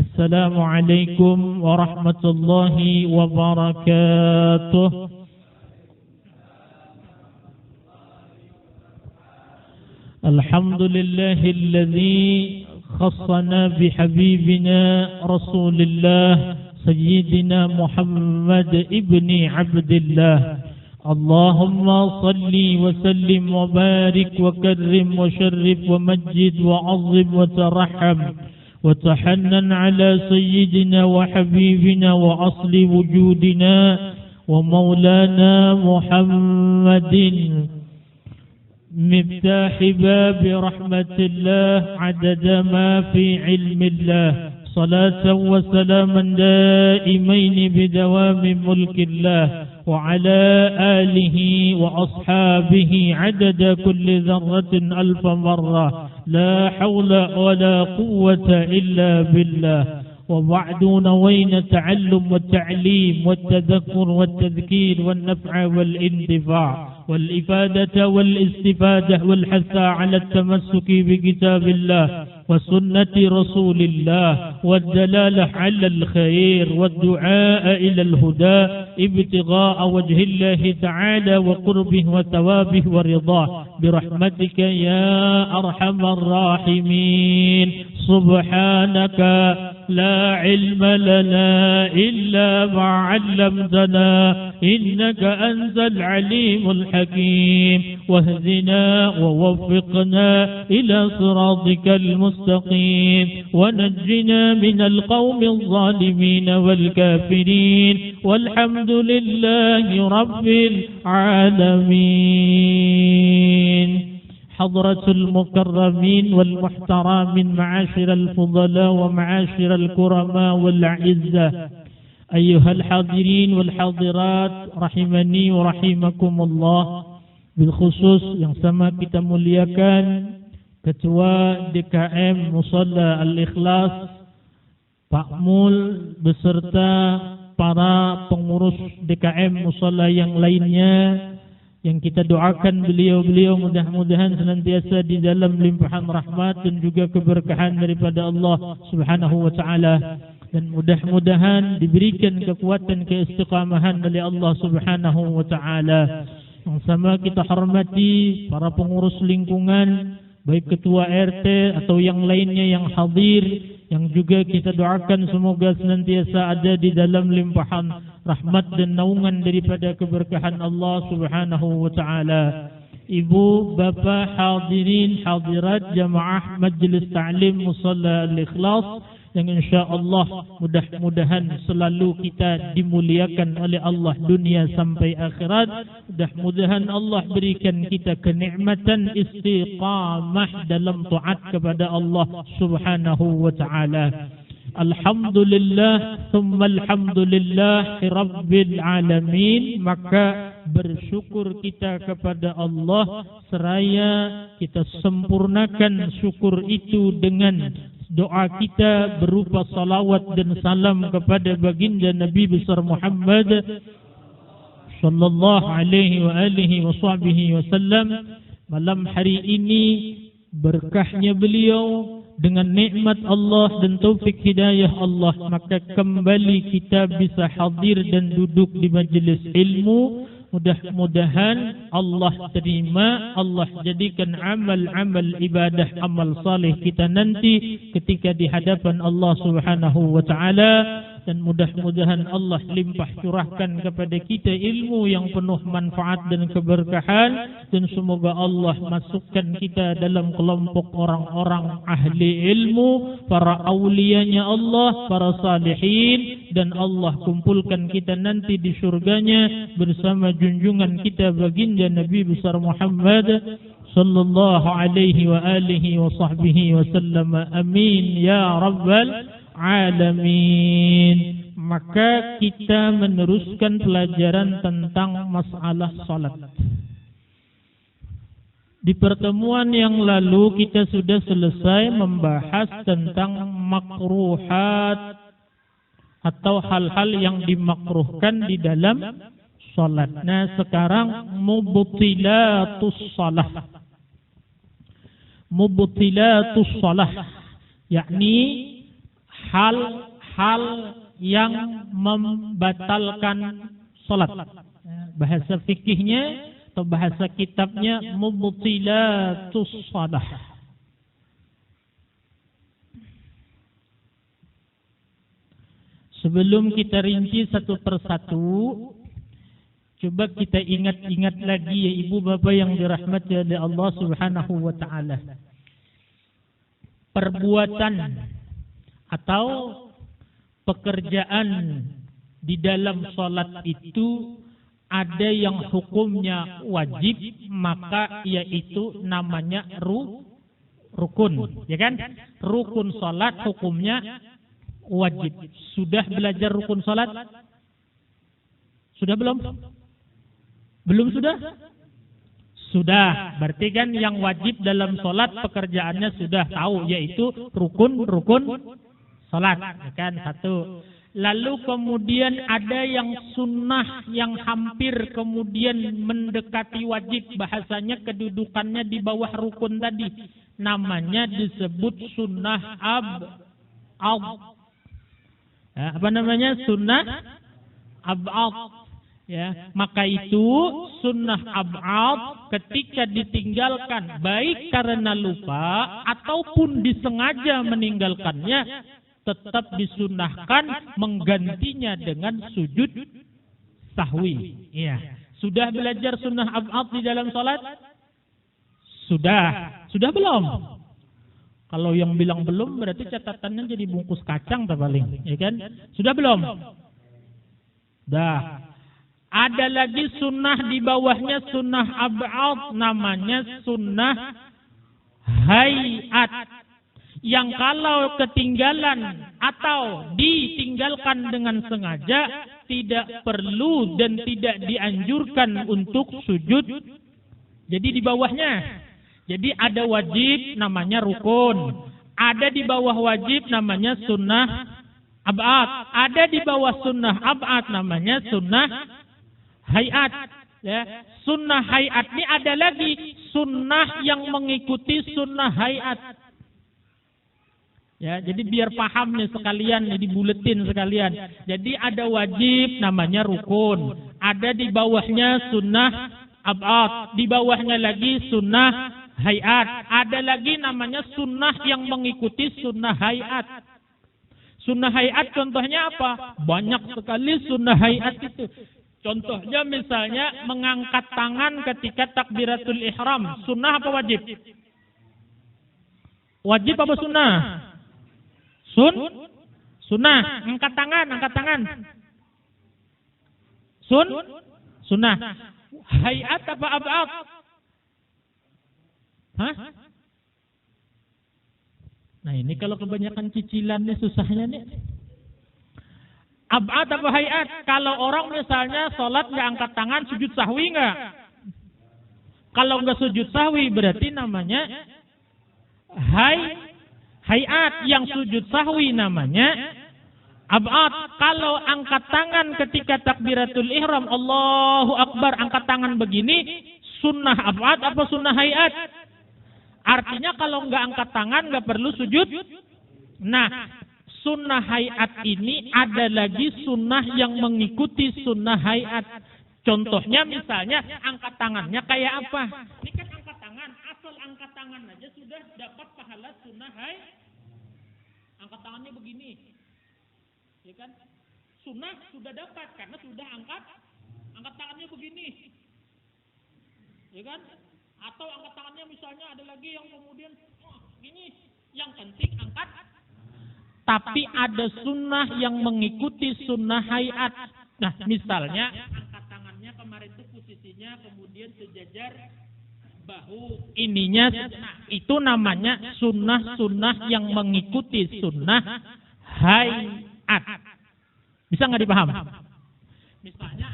Assalamualaikum warahmatullahi wabarakatuh. Alhamdulillahilladzi khassana bihabibina Rasulillah Sayyidina Muhammad ibni Abdillah. Allahumma salli wa sallim wa barik wa karrim wa sharrif wa majid wa azim wa taraham وتحنن على سيدنا وحبيبنا وأصل وجودنا ومولانا محمد مفتاح باب رحمة الله عدد ما في علم الله صلاة وسلاما دائمين بدوام ملك الله وعلى آله وأصحابه عدد كل ذرة ألف مرة لا حول ولا قوة إلا بالله. وبعد نوينا التعلم والتعليم والتذكر والتذكير والنفع والانتفاع والإفادة والاستفادة والحث على التمسك بكتاب الله وسنة رسول الله والدلالة على الخير والدعاء إلى الهدى ابتغاء وجه الله تعالى وقربه وثوابه ورضاه برحمتك يا أرحم الراحمين. سبحانك لا علم لنا إلا ما علمتنا إنك أنت العليم الحكيم واهدنا ووفقنا إلى صراطك المستقيم ونجنا من القوم الظالمين والكافرين والحمد لله رب العالمين. حضرة المكرمين والمحترمين معاشر الفضلاء ومعاشر الكرماء والأعزة أيها الحاضرين والحاضرات rahimani wa rahimakumullah. Bilkhusus yang sama kita muliakan Ketua DKM Musalla Al-Ikhlas Pak Mul beserta para pengurus DKM Musalla yang lainnya, yang kita doakan beliau-beliau mudah-mudahan senantiasa di dalam limpahan rahmat dan juga keberkahan daripada Allah Subhanahu wa taala, dan mudah-mudahan diberikan kekuatan keistiqamahan oleh Allah Subhanahu wa taala. Yang sama kita hormati para pengurus lingkungan, baik ketua RT atau yang lainnya yang hadir, yang juga kita doakan semoga senantiasa ada di dalam limpahan rahmat dan naungan daripada keberkahan Allah Subhanahu wa taala. Ibu, bapa, hadirin, hadirat jamaah Majlis Ta'lim Musalla Al-Ikhlas yang insya-Allah mudah-mudahan selalu kita dimuliakan oleh Allah dunia sampai akhirat. Mudah-mudahan Allah berikan kita kenikmatan istiqamah dalam taat kepada Allah Subhanahu wa taala. Alhamdulillah thumma alhamdulillah rabbil alamin. Maka bersyukur kita kepada Allah seraya kita sempurnakan syukur itu dengan doa kita berupa salawat dan salam kepada baginda Nabi besar Muhammad sallallahu alaihi wa alihi wa sahbihi wasallam. Malam hari ini berkahnya beliau dengan nikmat Allah dan taufik hidayah Allah, maka kembali kita bisa hadir dan duduk di majlis ilmu. Mudah-mudahan Allah terima, Allah jadikan amal-amal ibadah, amal saleh kita nanti ketika di hadapan Allah Subhanahu wa taala, dan mudah-mudahan Allah limpah curahkan kepada kita ilmu yang penuh manfaat dan keberkahan, dan semoga Allah masukkan kita dalam kelompok orang-orang ahli ilmu, para awliyanya Allah, para salihin, dan Allah kumpulkan kita nanti di surganya bersama junjungan kita baginda Nabi besar Muhammad sallallahu alaihi wa alihi wa sahbihi wasallam. Amin ya rabbal alamin. Maka kita meneruskan pelajaran tentang masalah salat. Di pertemuan yang lalu kita sudah selesai membahas tentang makruhat atau hal-hal yang dimakruhkan di dalam salat. Nah, sekarang mubtilatus salah. Mubtilatus salah, yakni hal-hal yang membatalkan salat. Bahasa fikihnya atau bahasa kitabnya mubtilatus shalah. Sebelum kita rinci satu persatu, coba kita ingat-ingat lagi ya ibu bapak yang dirahmati oleh Allah Subhanahu wa taala. Perbuatan atau pekerjaan di dalam salat itu ada yang hukumnya wajib, maka yaitu namanya rukun, ya kan? Rukun salat hukumnya wajib. Sudah belajar rukun salat? Sudah belum? Belum sudah? Sudah. Berarti kan yang wajib dalam salat pekerjaannya sudah tahu, yaitu rukun salat, ya kan? Satu. Lalu kemudian ada yang sunnah yang hampir kemudian mendekati wajib, bahasanya kedudukannya di bawah rukun tadi. Namanya disebut sunnah ya, apa namanya? Sunnah ab'ad. Ya, maka itu sunnah ab'ad ketika ditinggalkan baik karena lupa ataupun disengaja meninggalkannya, tetap disunnahkan menggantinya dengan sujud sahwi. Ya. Sudah belajar sunnah ab'ad di dalam salat? Sudah. Sudah belum? Kalau yang bilang belum berarti catatannya jadi bungkus kacang paling, ya kan? Sudah belum? Dah. Ada lagi sunnah di bawahnya sunnah ab'ad, namanya sunnah hayat. Yang kalau ketinggalan atau ditinggalkan dengan sengaja tidak perlu dan tidak dianjurkan untuk sujud. Jadi di bawahnya. Jadi ada wajib namanya rukun. Ada di bawah wajib namanya sunnah ab'ad. Ada di bawah sunnah ab'ad namanya sunnah hayat. Ya. Sunnah hayat ini ada lagi sunnah yang mengikuti sunnah hayat. Ya, jadi biar paham nih sekalian, dibuletin sekalian. Jadi ada wajib namanya rukun, ada di bawahnya sunnah ab'ad, di bawahnya lagi sunnah hayat, ada lagi namanya sunnah yang mengikuti sunnah hayat. Sunnah hayat contohnya apa? Banyak sekali sunnah hayat itu. Contohnya misalnya mengangkat tangan ketika takbiratul ihram, sunnah apa wajib? Wajib apa sunnah? Sunnah. Angkat tangan. Sunnah. Hayat apa ab'ad? Hah? Nah ini kalau kebanyakan cicilannya susahnya nih. Ab'ad apa hayat? Kalau orang misalnya sholat nggak angkat tangan, sujud sahwi nggak? Kalau nggak sujud sahwi berarti namanya hayat. Yang sujud sahwi namanya ab'ad. Kalau angkat tangan ketika takbiratul ihram, Allahu Akbar, angkat tangan begini, sunnah ab'ad apa sunnah hayat? Artinya kalau nggak angkat tangan nggak perlu sujud. Nah, sunnah hayat ini ada lagi sunnah yang mengikuti sunnah hayat. Contohnya misalnya angkat tangannya kayak apa? Ini kan angkat tangan, asal angkat tangan aja sudah dapat pahala sunnah hayat. Angkat tangannya begini, ya kan? Sunnah sudah dapat karena sudah angkat tangannya begini, ya kan? Atau angkat tangannya misalnya ada lagi yang kemudian gini, yang penting angkat. Tapi ada sunnah yang mengikuti sunnah hayat. Nah, misalnya angkat tangannya kemarin itu posisinya kemudian sejajar bahu ininya, nah, itu namanya sunnah-sunnah yang mengikuti sunnah hayat. Bisa nggak dipaham? Misalnya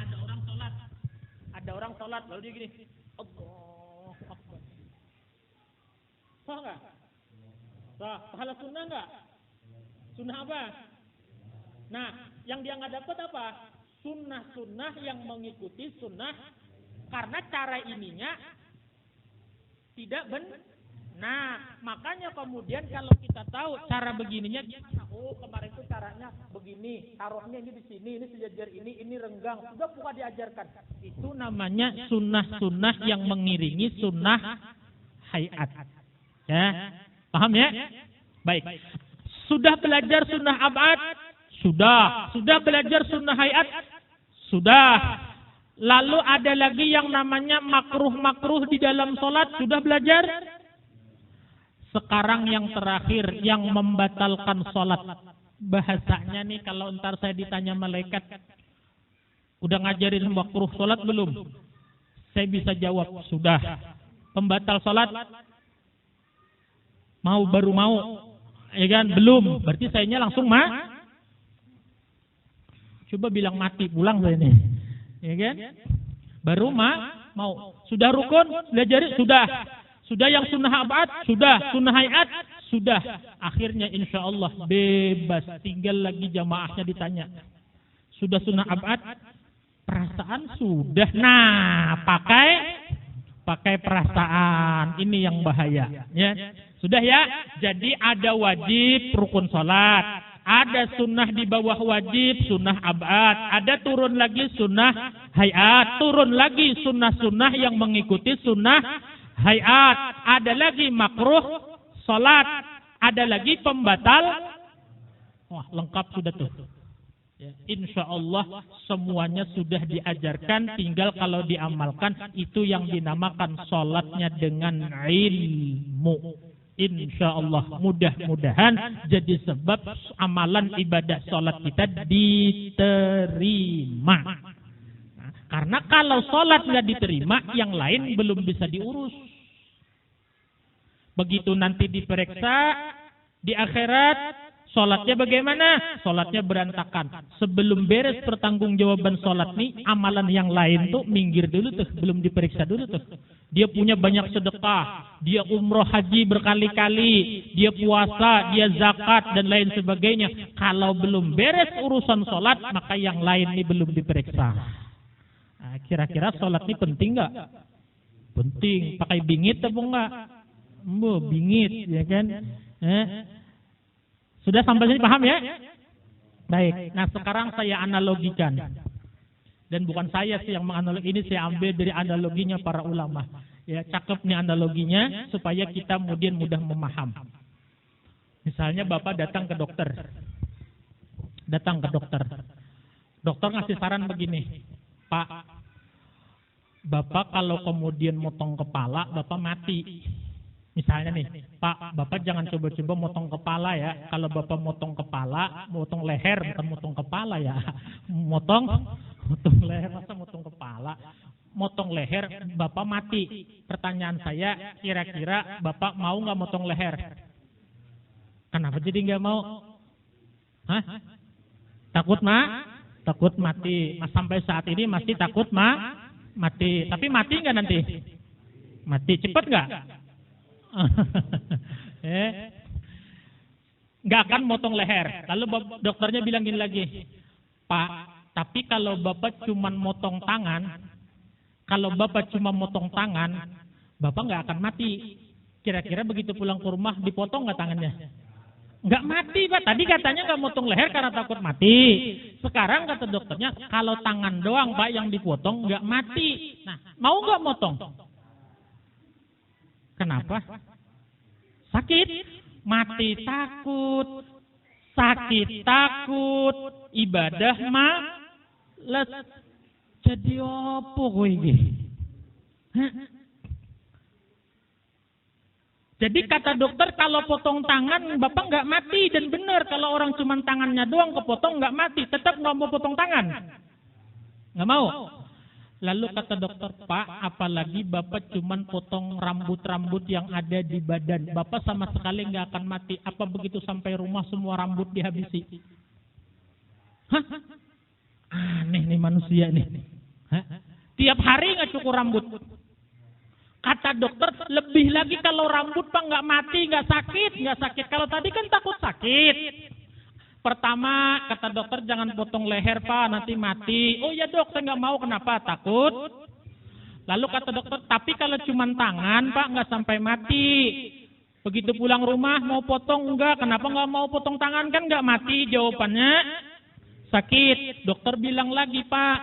ada orang sholat lalu dia gini, Allahu Akbar. Sah nggak? Sah. Pahala sunnah nggak? Sunnah apa? Nah, yang dia nggak dapat apa? Sunnah-sunnah yang mengikuti sunnah, karena cara ininya tidak benar. Nah, makanya kemudian kalau kita tahu cara begininya gimana? Oh, kemarin itu caranya begini, taruhnya ini di sini, ini sejajar ini renggang. Sudah bukan diajarkan. Itu namanya sunnah-sunnah yang mengiringi sunnah hayat. Ya, paham ya? Baik. Sudah belajar sunnah abad? Sudah. Sudah belajar sunnah hayat? Sudah. Lalu ada lagi yang namanya makruh-makruh di dalam sholat? Sudah belajar? Sekarang yang terakhir, yang membatalkan sholat. Bahasanya nih kalau ntar saya ditanya malaikat, udah ngajarin makruh sholat belum? Saya bisa jawab, sudah. Pembatal sholat? Baru mau. Ya kan? Belum. Berarti sayanya langsung coba bilang mati, pulang saya ini. Ya kan? Baru mau. Sudah rukun? Belajar? Sudah. Sudah yang sunnah abad? Sudah. Sunnah hayat? Sudah. Akhirnya insya Allah bebas. Tinggal lagi jamaahnya ditanya. Sudah sunnah abad? Perasaan sudah. Nah, pakai perasaan. Ini yang bahaya. Ya. Sudah ya? Jadi ada wajib rukun sholat. Ada sunnah di bawah wajib, sunnah abad. Ada turun lagi sunnah hayat. Turun lagi sunnah-sunnah yang mengikuti sunnah hayat. Ada lagi makruh sholat. Ada lagi pembatal. Wah, lengkap sudah tuh. Ya, insya Allah semuanya sudah diajarkan. Tinggal kalau diamalkan, itu yang dinamakan sholatnya dengan ilmu. Insya Allah mudah-mudahan jadi sebab amalan ibadah sholat kita diterima. Nah, karena kalau sholat nggak diterima, yang lain belum bisa diurus. Begitu nanti diperiksa di akhirat, sholatnya bagaimana? Sholatnya berantakan. Sebelum beres pertanggungjawaban sholat nih, amalan yang lain tuh minggir dulu tuh, belum diperiksa dulu tuh. Dia punya banyak sedekah, dia umroh haji berkali-kali, dia puasa, dia zakat dan lain sebagainya. Kalau belum beres urusan sholat, maka yang lain ini belum diperiksa. Nah, kira-kira sholat ini penting nggak? Penting. Pakai bingit atau enggak? Bingit, ya kan? Sudah sampai sini paham ya? Baik. Nah sekarang saya analogikan. Dan bukan saya sih yang menganalogi, ini saya ambil dari analoginya para ulama. Ya, cakep nih analoginya supaya kita kemudian mudah memaham. Misalnya Bapak datang ke dokter. Dokter ngasih saran begini. Pak, Bapak kalau kemudian motong kepala, Bapak mati. Misalnya nih, Pak, Bapak jangan coba-coba motong kepala ya. Kalau Bapak motong kepala, motong leher, bukan motong kepala ya. Motong leher, masa motong kepala? Motong leher, Bapak mati. Pertanyaan saya, kira-kira Bapak mau nggak motong leher? Kenapa jadi nggak mau? Hah? Takut mati. Mas sampai saat ini masih takut mati. Tapi mati nggak nanti? Mati cepat nggak? Nggak akan motong leher. Lalu dokternya bilang gini lagi, Pak, tapi kalau Bapak cuma motong tangan, Bapak nggak akan mati. Kira-kira begitu pulang ke rumah dipotong nggak tangannya? Nggak mati, Pak. Tadi katanya nggak motong leher karena takut mati. Sekarang kata dokternya, kalau tangan doang Pak yang dipotong nggak mati. Nah, mau nggak motong? Kenapa? Sakit, mati takut, sakit takut, ibadah males. Jadi apa kowe iki? Jadi kata dokter kalau potong tangan Bapak nggak mati, dan benar kalau orang cuma tangannya doang kepotong nggak mati, tetap nggak mau potong tangan, nggak mau. Lalu kata dokter, Pak, apalagi Bapak cuman potong rambut-rambut yang ada di badan. Bapak sama sekali nggak akan mati. Apa begitu sampai rumah semua rambut dihabisi? Hah? Aneh nih manusia nih. Hah? Tiap hari nggak cukur rambut. Kata dokter, lebih lagi kalau rambut Pak nggak mati, nggak sakit. Kalau tadi kan takut sakit. Pertama, kata dokter jangan potong leher Pak, nanti mati. Oh ya dok, saya nggak mau. Kenapa? Takut. Lalu kata dokter, tapi kalau cuma tangan Pak nggak sampai mati. Begitu pulang rumah mau potong, enggak. Kenapa enggak mau potong tangan? Kan enggak mati. Jawabannya sakit. Dokter bilang lagi, Pak,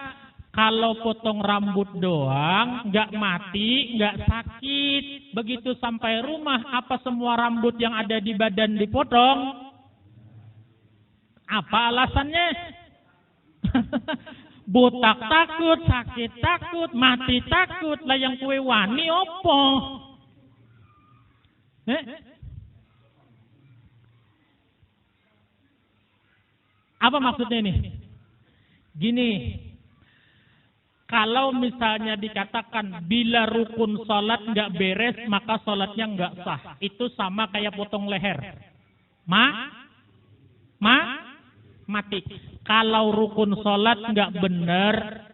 kalau potong rambut doang, enggak mati, enggak sakit. Begitu sampai rumah, apa semua rambut yang ada di badan dipotong? Apa alasannya? Botak takut, sakit takut, mati takut. Lah yang kue wani opo? Apa maksudnya ini? Gini, kalau misalnya dikatakan bila rukun sholat nggak beres maka sholatnya nggak sah, itu sama kayak potong leher, mati. Kalau rukun sholat nggak benar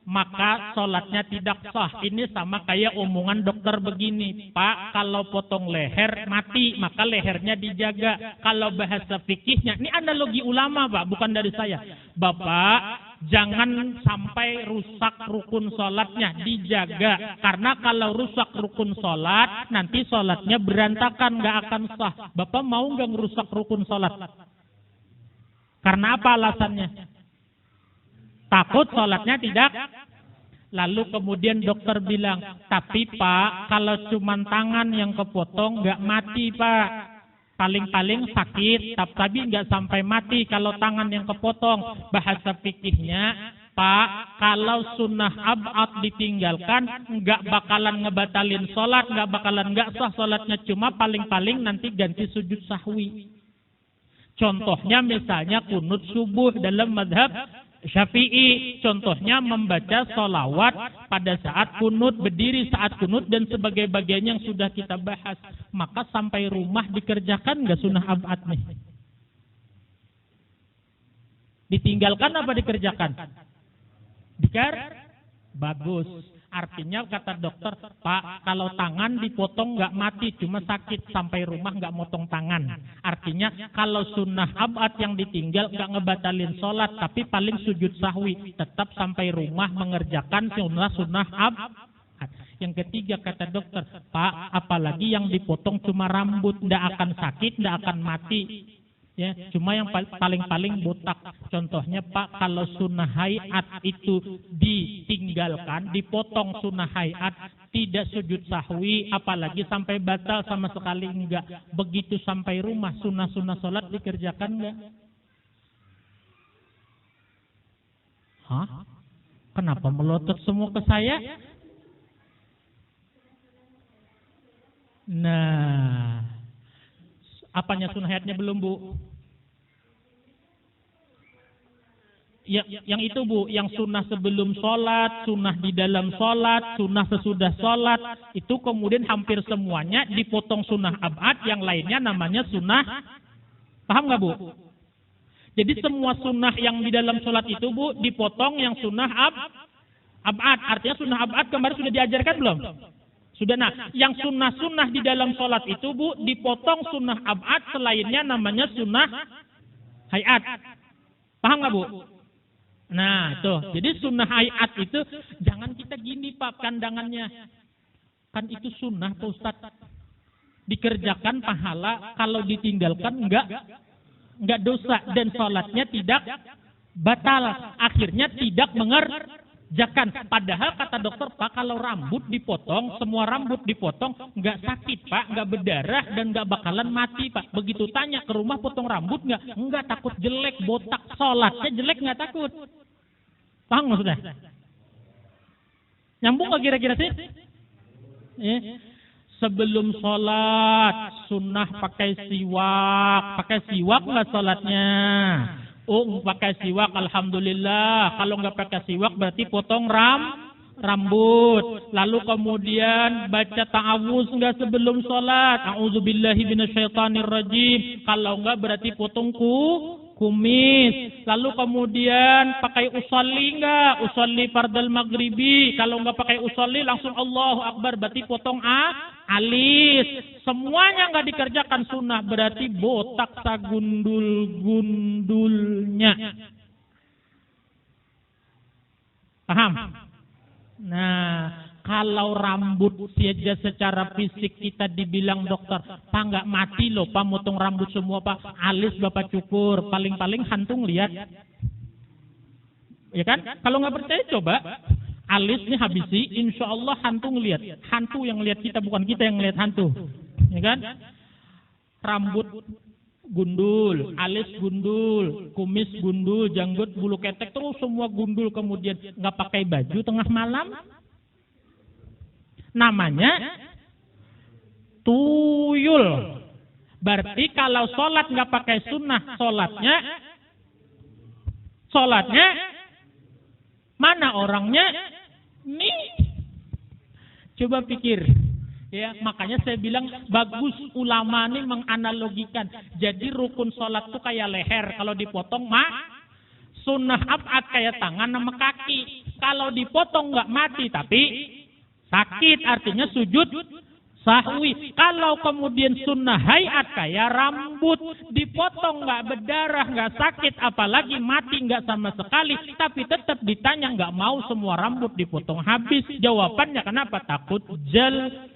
maka sholatnya tidak sah. Ini sama kayak omongan dokter begini, Pak, kalau potong leher mati, maka lehernya dijaga. Kalau bahasa fikihnya, ini analogi ulama, Pak, bukan dari saya. Bapak, jangan sampai rusak rukun sholatnya, dijaga. Karena kalau rusak rukun sholat, nanti sholatnya berantakan, nggak akan sah. Bapak mau nggak ngerusak rukun sholat? Karena apa alasannya? Takut sholatnya tidak. Lalu kemudian dokter bilang, tapi Pak, kalau cuma tangan yang kepotong nggak mati, Pak. Paling-paling sakit, tapi nggak sampai mati kalau tangan yang kepotong. Bahasa fikihnya, Pak, kalau sunnah ab'ad ditinggalkan, nggak bakalan ngebatalin sholat, nggak bakalan nggak sah sholatnya. Cuma paling-paling nanti ganti sujud sahwi. Contohnya misalnya kunut subuh dalam madhab Syafi'i, contohnya membaca sholawat pada saat kunut, berdiri saat kunut, dan sebagai-bagian yang sudah kita bahas. Maka sampai rumah dikerjakan nggak sunnah ab'ad nih? Ditinggalkan apa dikerjakan? Bagus. Artinya kata dokter, Pak, kalau tangan dipotong nggak mati, cuma sakit, sampai rumah nggak motong tangan. Artinya kalau sunnah ab'ad yang ditinggal nggak ngebatalin sholat, tapi paling sujud sahwi, tetap sampai rumah mengerjakan sunnah ab'ad. Yang ketiga kata dokter, Pak, apalagi yang dipotong cuma rambut, nggak akan sakit, nggak akan mati. Ya, cuma yang paling-paling botak. Contohnya, Pak, kalau sunnah hayat itu ditinggalkan, dipotong sunnah hayat, tidak sujud sahwi, apalagi sampai batal sama sekali enggak. Begitu sampai rumah, sunnah-sunnah sholat dikerjakan enggak? Hah? Kenapa melotot semua ke saya? Nah, apanya sunnah hayatnya belum, Bu? Ya, yang itu, Bu, yang sunnah sebelum sholat, sunnah di dalam sholat, sunnah sesudah sholat, itu kemudian hampir semuanya dipotong sunnah ab'ad, yang lainnya namanya sunnah. Paham nggak, Bu? Jadi semua sunnah yang di dalam sholat itu, Bu, dipotong yang sunnah ab'ad. Artinya sunnah ab'ad kemarin sudah diajarkan belum? Sudah. Nah, yang sunnah-sunnah di dalam sholat itu, Bu, dipotong sunnah ab'ad, selainnya namanya sunnah hayat. Paham nggak, Bu? Nah, tuh. Jadi sunnah hayat itu jangan kita gini, Pak, pandangannya. Kan itu sunnah, Pak Ustaz. Dikerjakan pahala, kalau ditinggalkan enggak dosa, dan sholatnya tidak batal. Akhirnya tidak mengerjakan. Padahal kata dokter, Pak, kalau rambut dipotong, semua rambut dipotong, enggak sakit, Pak, enggak berdarah, dan enggak bakalan mati, Pak. Begitu tanya ke rumah, potong rambut enggak? Enggak, takut jelek, botak, sholatnya jelek, enggak takut. Paham maksudnya? Nyambung nggak kira-kira sih? Sebelum sholat, sunnah pakai siwak. Pakai siwak nggak sholatnya? Oh, pakai siwak, alhamdulillah. Kalau nggak pakai siwak berarti potong rambut. Lalu kemudian baca ta'awuz nggak sebelum sholat? A'udzubillahi minasyaitonirrajim. Kalau nggak berarti potong kumis. Lalu kemudian pakai usolli enggak? Usolli fardal maghribi. Kalau enggak pakai usolli langsung Allahu Akbar, berarti potong alis. Semuanya enggak dikerjakan sunnah, berarti botak sagundul-gundulnya. Paham? Nah, Kalau rambut saja secara fisik kita dibilang dokter, Pak nggak mati loh, Pak motong rambut semua Pak, alis Bapak cukur, paling-paling hantu lihat. Ya kan? Kalau nggak percaya coba, alisnya habisi, insya Allah hantu ngelihat. Hantu yang lihat kita, bukan kita yang lihat hantu. Ya kan? Rambut gundul, alis gundul, kumis gundul, janggut, bulu ketek, terus semua gundul, kemudian nggak pakai baju tengah malam. Namanya tuyul. Berarti kalau sholat nggak pakai sunnah, sholatnya mana orangnya? Nih, coba pikir. Ya, makanya saya bilang bagus ulama ini menganalogikan. Jadi rukun sholat tuh kayak leher, kalau dipotong sunnah abad kayak tangan sama kaki. Kalau dipotong nggak mati tapi sakit, artinya sujud sahwi. Kalau kemudian sunnah hayat kayak rambut, dipotong nggak berdarah, nggak sakit, apalagi mati nggak sama sekali, tapi tetap ditanya nggak mau semua rambut dipotong habis. Jawabannya kenapa? Takut jelek.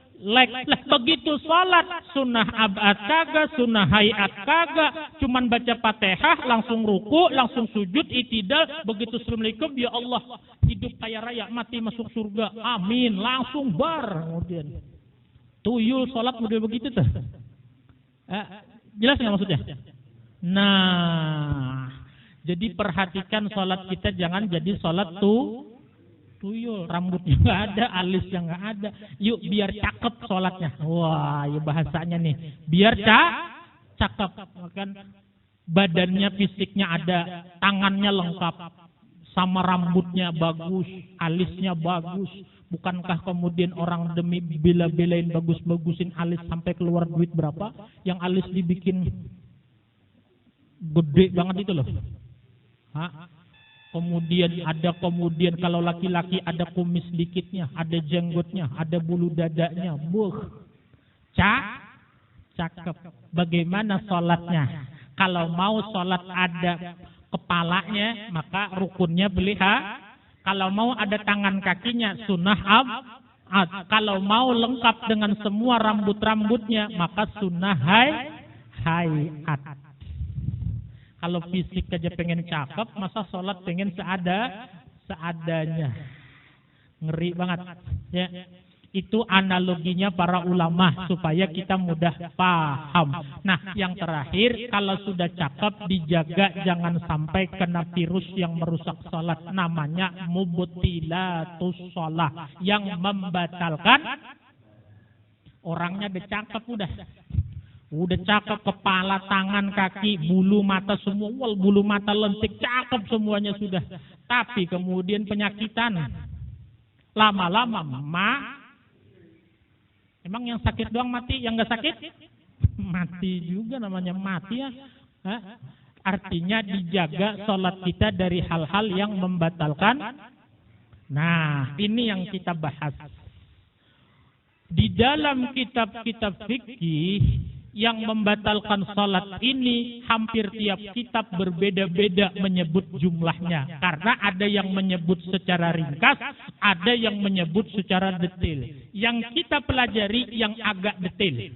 Begitu sholat, sunnah abad kagak, sunnah hayat kagak, cuman baca Fatihah, langsung ruku, langsung sujud, itidal, begitu assalamualaikum, ya Allah, hidup kaya raya, mati masuk surga, amin, langsung bar. Kemudian tuyul sholat model begitu tuh. Jelas nggak maksudnya? Nah, jadi perhatikan sholat kita jangan jadi sholat tuyul, rambutnya nggak ada, alisnya nggak ada. Yuk biar cakep sholatnya. Wah, ya bahasanya nih, biar cakep. Kan badannya, fisiknya ada, tangannya lengkap, sama rambutnya bagus, alisnya bagus. Bukankah kemudian orang demi bela-belain bagus-bagusin alis sampai keluar duit berapa? Yang alis dibikin gede banget itu loh. Kemudian kalau laki-laki ada kumis dikitnya, ada jenggotnya, ada bulu dadanya, cakep. Bagaimana sholatnya? Kalau mau sholat ada kepalanya, maka rukunnya beliha. Kalau mau ada tangan kakinya, sunnah abad. Kalau mau lengkap dengan semua rambut-rambutnya, maka sunnah hayat. Kalau fisik aja pengen cakep, masa sholat pengen seadanya. Ngeri banget. Ya. Itu analoginya para ulama supaya kita mudah paham. Nah, yang terakhir, kalau sudah cakep dijaga jangan sampai kena virus yang merusak sholat. Namanya mubtilatus sholat, yang membatalkan. Orangnya udah cakep udah cakep, kepala, tangan, kaki, bulu mata semua, bulu mata lentik, cakep semuanya sudah. Tapi kemudian penyakitan, lama-lama emang yang sakit doang mati, yang nggak sakit mati juga, namanya mati ya. Artinya dijaga sholat kita dari hal-hal yang membatalkan. Nah, ini yang kita bahas di dalam kitab-kitab fikih. Yang membatalkan salat ini hampir tiap kitab berbeda-beda menyebut jumlahnya. Karena ada yang menyebut secara ringkas, ada yang menyebut secara detail. Yang kita pelajari yang agak detail.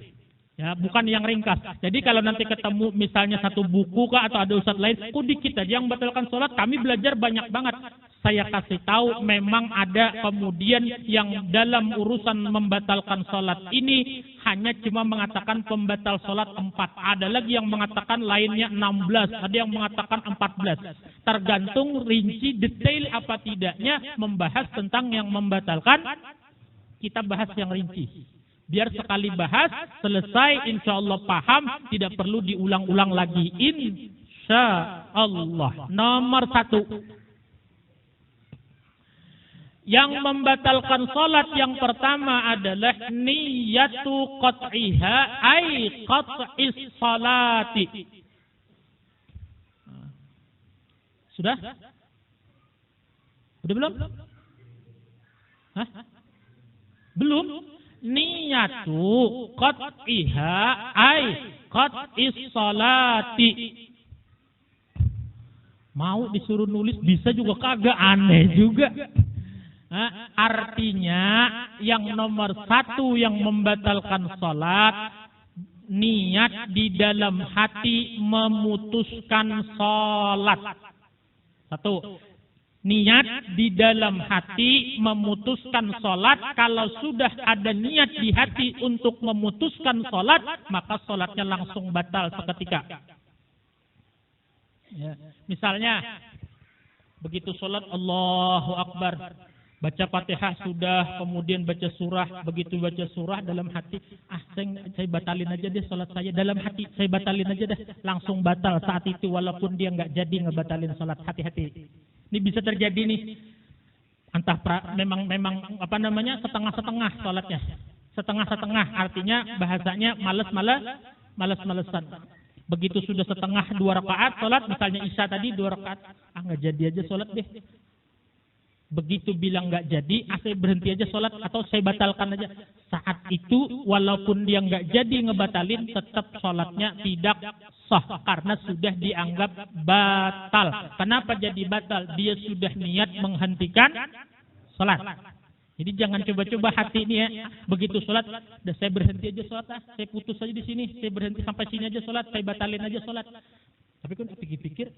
Ya, bukan yang ringkas. Jadi kalau nanti ketemu misalnya satu buku kah atau ada ustadz lain, dikit aja yang membatalkan salat, kami belajar banyak banget. Saya kasih tahu memang ada kemudian yang dalam urusan membatalkan salat ini hanya cuma mengatakan pembatal salat 4. Ada lagi yang mengatakan lainnya 16, ada yang mengatakan 14. Tergantung rinci detail apa tidaknya membahas tentang yang membatalkan, kita bahas yang rinci. Biar sekali bahas, selesai, insya Allah paham, tidak perlu diulang-ulang lagi. Insya Allah. Nomor 1. Yang membatalkan salat yang pertama adalah niyatu qat'iha ay qat'is salati. Sudah? Udah belum? Hah? Belum? Niyatu qat'iha ay qat'is salati. Mau disuruh nulis bisa juga kagak, aneh juga. Artinya yang nomor satu yang membatalkan sholat, niat di dalam hati memutuskan sholat. Satu, niat di dalam hati memutuskan sholat. Kalau sudah ada niat di hati untuk memutuskan sholat, maka sholatnya langsung batal seketika. Ya. Misalnya, begitu sholat Allahu Akbar, baca Fatihah sudah, kemudian baca surah, begitu baca surah dalam hati, saya batalin aja deh sholat saya, dalam hati saya batalin aja deh, langsung batal saat itu walaupun dia nggak jadi ngebatalin sholat. Hati-hati, ini bisa terjadi nih, entah memang setengah-setengah sholatnya, setengah-setengah, artinya bahasanya malas-malesan. Begitu sudah setengah 2 rakaat sholat, misalnya Isya tadi 2 rakaat, nggak jadi aja sholat deh. Begitu bilang nggak jadi, saya berhenti aja sholat atau saya batalkan aja. Saat itu walaupun dia nggak jadi ngebatalin, tetap sholatnya tidak sah karena sudah dianggap batal. Kenapa jadi batal? Dia sudah niat menghentikan sholat. Jadi jangan coba-coba hati ini ya, begitu sholat, saya berhenti aja sholat, saya putus aja di sini, saya berhenti sampai sini aja sholat, saya batalin aja sholat. Tapi kan pikir-pikir,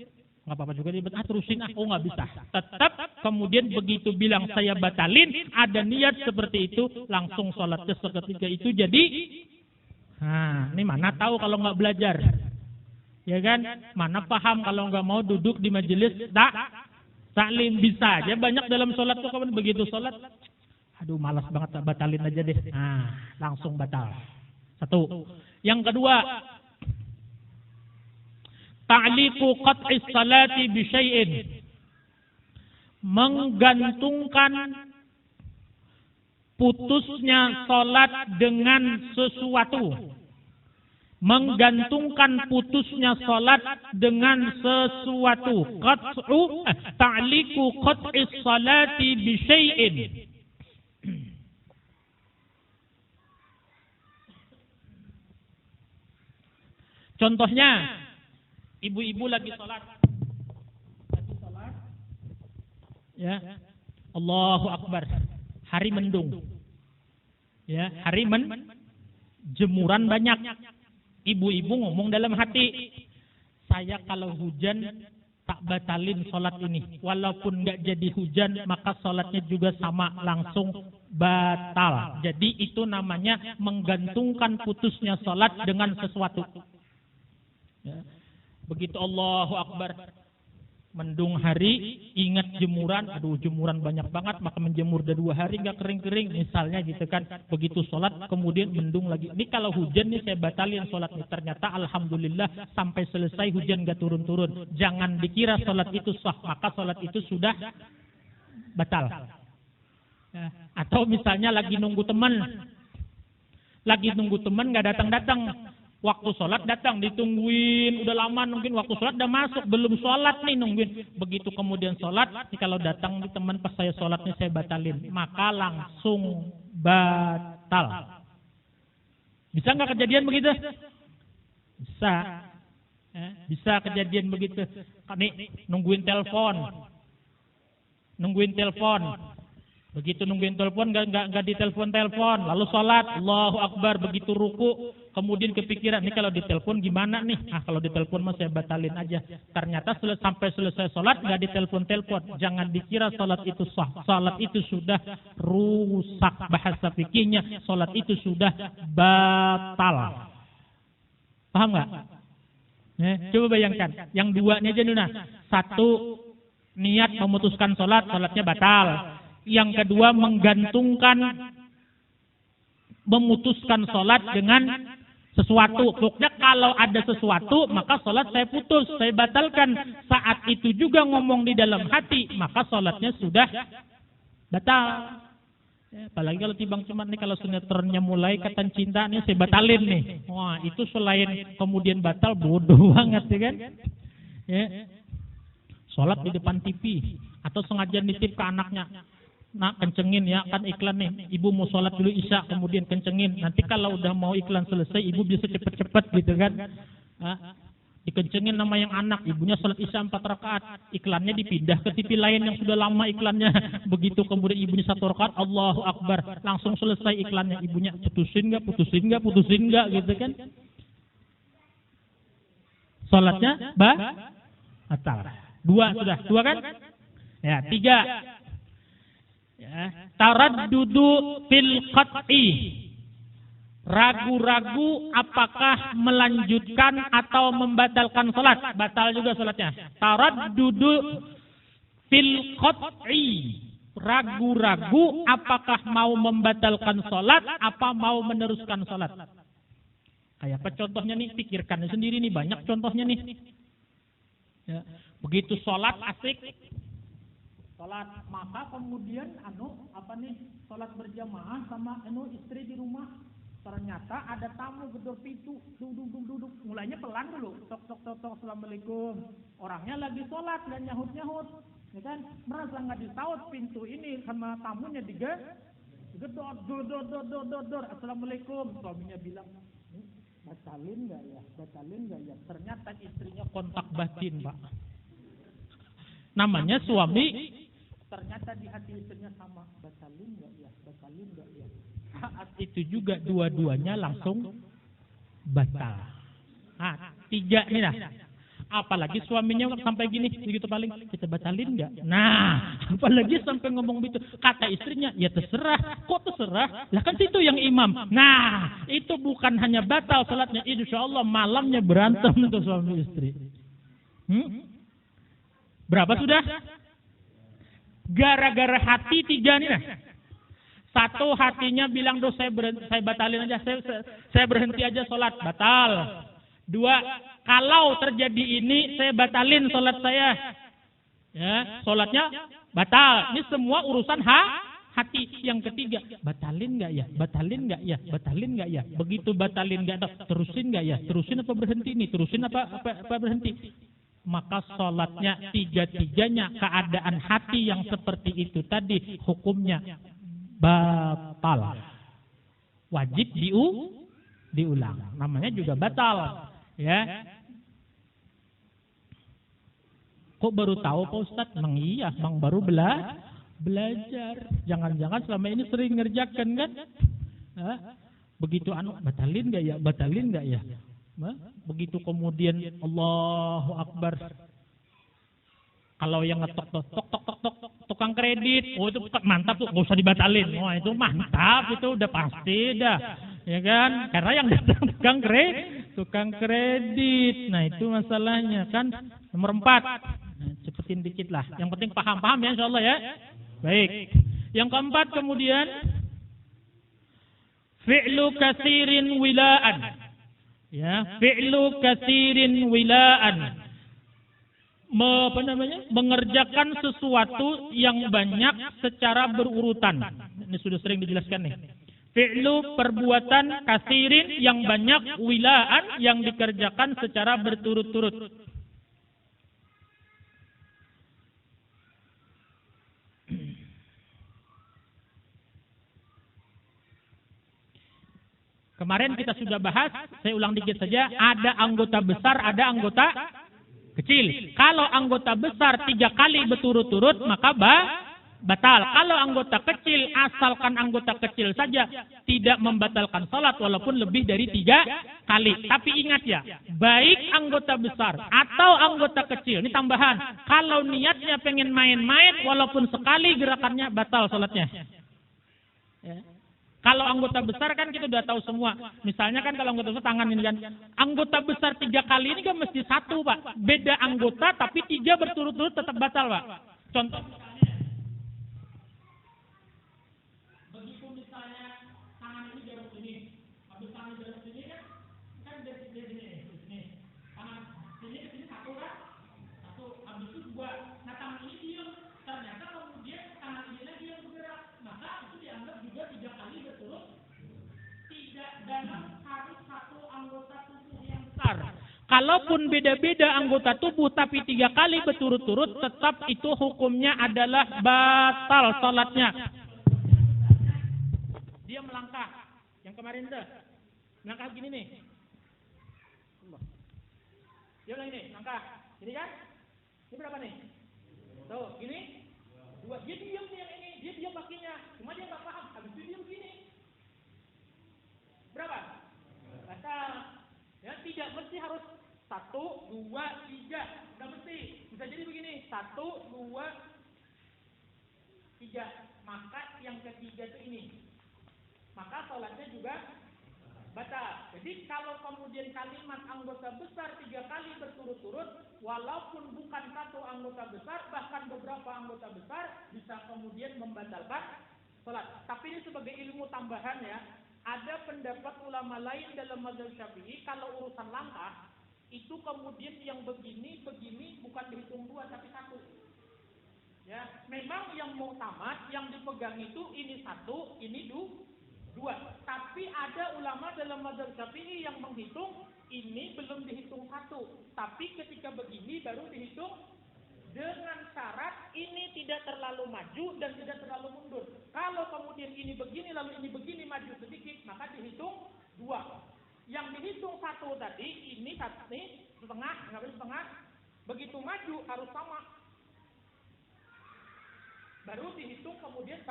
nggak apa-apa juga dia terusin, nggak bisa. Tetap kemudian begitu bilang saya batalin, ada niat seperti itu, langsung sholatnya seketika itu jadi. Ini mana tahu kalau nggak belajar, ya kan? Mana paham kalau nggak mau duduk di majelis taklim, bisa aja banyak dalam sholat tuh kawan begitu sholat. Aduh malas banget, batalin aja deh. Langsung batal. Satu. Yang kedua, ta'liqu qat'is salati bi syai'in. Menggantungkan putusnya salat dengan sesuatu. Menggantungkan putusnya salat dengan sesuatu. Ta'liqu qat'is salati bi syai'in. Contohnya, ibu-ibu lagi sholat, ya, Allahu Akbar, hari mendung, ya, jemuran banyak. Ibu-ibu ngomong dalam hati, saya kalau hujan tak batalin sholat ini, walaupun nggak jadi hujan maka sholatnya juga sama, langsung batal. Jadi itu namanya menggantungkan putusnya sholat dengan sesuatu. Ya. Begitu Allahu Akbar, mendung hari, ingat jemuran, jemuran banyak banget, maka menjemur udah 2 hari nggak kering-kering, misalnya gitu kan. Begitu sholat, kemudian mendung lagi. Ini kalau hujan nih saya batalin sholat nih. Ternyata alhamdulillah sampai selesai hujan nggak turun-turun. Jangan dikira sholat itu sah, maka sholat itu sudah batal. Ya. Atau misalnya lagi nunggu teman nggak datang-datang. Waktu sholat datang, ditungguin, udah lama nungguin, waktu sholat udah masuk, belum sholat nih nungguin. Begitu kemudian sholat, nih kalau datang nih teman pas saya sholat nih saya batalin, maka langsung batal. Bisa nggak kejadian begitu? Bisa. Bisa kejadian begitu. Nih nungguin telepon. Begitu nungguin telepon nggak ditelepon, lalu sholat, Allahu Akbar, begitu ruku, kemudian kepikiran, nih kalau ditelepon gimana nih? Kalau ditelepon mah saya batalin aja. Ternyata sampai selesai sholat nggak ditelepon. Jangan dikira sholat itu sah. Sholat itu sudah rusak, bahasa fikihnya sholat itu sudah batal. Paham nggak? Coba bayangkan, yang dua ini aja Nuna. Satu, niat memutuskan sholatnya batal. Yang kedua, memutuskan sholat dengan sesuatu. Pokoknya kalau ada sesuatu, maka sholat saya putus, saya batalkan. Saat itu juga ngomong di dalam hati, maka sholatnya sudah batal. Apalagi kalau timbang cuman nih, kalau sinetronnya mulai Ikatan Cinta nih saya batalin nih. Wah, itu selain kemudian batal, bodoh banget ya kan? Ya. Sholat di depan TV atau sengaja nitip ke anaknya. Kencengin ya, kan iklan nih, ibu mau sholat dulu Isya, kemudian kencengin, nanti kalau udah mau iklan selesai ibu bisa cepet-cepet gitu kan. Dikencengin nama yang anak, ibunya sholat isya 4 rakaat, iklannya dipindah ke TV lain yang sudah lama iklannya. Begitu kemudian ibunya 1 rakaat, Allahu Akbar, langsung selesai iklannya. Ibunya putusin nggak, gitu kan? Sholatnya batal. 2 sudah, 2 kan? Ya, 3. Ya, taraddudu fil qat'i. Ragu-ragu apakah melanjutkan atau membatalkan salat. Batal juga salatnya. Taraddudu fil qat'i. Ragu-ragu apakah mau membatalkan salat apa mau meneruskan salat. Kayak apa contohnya nih? Pikirkan sendiri nih, banyak contohnya nih. Ya, begitu salat asik. Salat, maka kemudian salat berjamaah sama istri di rumah. Ternyata ada tamu gedor pintu, duduk. Mulainya pelan dulu, tok, assalamualaikum. Orangnya lagi sholat dan nyahut, ya kan? Merasa nggak disaut pintu ini sama tamunya digedor, assalamualaikum. Suaminya bilang, batalin nggak ya? Ternyata istrinya kontak batin, Pak. Namanya suami. Ternyata di hati istrinya sama, batalin nggak ya? Saat itu juga dua-duanya langsung batal. 3 nih lah. Apalagi suaminya sampai gini, begitu paling kita batalin nggak? Nah, apalagi sampai ngomong begitu. Kata istrinya, ya terserah. Kok terserah? Lah kan situ yang imam. Nah, itu bukan hanya batal salatnya, insya Allah malamnya berantem untuk suami istri. Berapa sudah? Gara-gara hati 3 nih lah. 1, hatinya bilang, saya batalin aja, saya berhenti aja sholat, batal. 2, kalau terjadi ini, saya batalin sholat saya. Ya, sholatnya batal. Ini semua urusan hati. Yang ketiga, batalin nggak ya? Begitu batalin nggak, terusin nggak ya? Terusin apa berhenti nih? Terusin apa berhenti? Maka sholatnya 3-tiganya keadaan hati yang seperti itu tadi hukumnya batal. Wajib diulang. Namanya juga batal. Ya. Kok baru tahu Pak Ustadz? Iya, Bang baru belajar. Jangan-jangan selama ini sering ngerjakan kan? Begitu batalin nggak ya? Begitu kemudian Allahu Akbar. Kalau yang ngetok tukang kredit, itu mantap tuh, nggak usah dibatalin. Itu mantap, itu udah pasti dah, ya kan? Karena yang datang tukang kredit. Nah itu masalahnya kan. Nomor 4, cepetin dikit lah. Yang penting paham ya, insya Allah ya. Baik. Yang keempat kemudian fi'lu katsirin wilaan. Ya, fi'lu katsirin wilaan. Mengerjakan sesuatu yang banyak secara berurutan. Ini sudah sering dijelaskan nih. Fi'lu perbuatan katsirin yang banyak, wilaan yang dikerjakan secara berturut-turut. Kemarin kita sudah bahas, saya ulang dikit saja, ada anggota besar, ada anggota kecil. Kalau anggota besar 3 kali berturut-turut, maka batal. Kalau anggota kecil, asalkan anggota kecil saja, tidak membatalkan salat walaupun lebih dari 3 kali. Tapi ingat ya, baik anggota besar atau anggota kecil, ini tambahan. Kalau niatnya pengen main-main, walaupun sekali gerakannya, batal salatnya. Ya. Kalau anggota besar kan kita udah tahu semua. Misalnya kan kalau anggota besar tangan ini kan. Anggota besar 3 kali ini kan mesti 1 Pak. Beda anggota tapi 3 berturut-turut tetap batal Pak. Contoh misalnya. Begitu misalnya tangan ini jarum sini. Habis tangan jarum sini kan dari sini. Tangan sini ke sini 1 kan? 1. Habis itu 2. Nah tangan ini diam. Ternyata kemudian tangan ini lagi yang bergerak. Maka itu dianggap juga 3 kali berturut. Tidak dalam harus 1 anggota tubuh yang besar. Kalaupun beda-beda anggota tubuh tapi 3 kali berturut-turut, tetap itu hukumnya adalah batal salatnya. Dia melangkah. Yang kemarin tuh melangkah gini nih. Dia ulang ini, langkah. Ini kan? Ini berapa nih? Tuh, ini 2. Dia diam nih yang ini, dia diam kakinya. Cuma dia nggak paham. Habis itu diam gini. Berapa? Batal. Ya, tidak mesti harus 1, 2, 3. Nggak mesti. Bisa jadi begini. 1, 2, 3. Maka yang ketiga itu ini. Maka sholatnya juga batal. Jadi kalau kemudian kalimat anggota besar 3 kali berturut-turut, walaupun bukan satu anggota besar, bahkan beberapa anggota besar, bisa kemudian membatalkan sholat. Tapi ini sebagai ilmu tambahan ya, ada pendapat ulama lain dalam mazhab Syafi'i, kalau urusan langkah, itu kemudian yang begini bukan dihitung 2 tapi 1. Ya, memang yang muktamad yang dipegang itu ini 1, ini 2. Tapi ada ulama dalam mazhab Syafi'i yang menghitung ini belum dihitung 1, tapi ketika begini baru dihitung, dengan syarat ini tidak terlalu maju dan tidak terlalu mundur. Kalau kemudian ini begini lalu ini begini maju sedikit, maka dihitung 2. Yang dihitung 1 tadi ini setengah, nggak boleh setengah. Begitu maju harus sama. Baru dihitung kemudian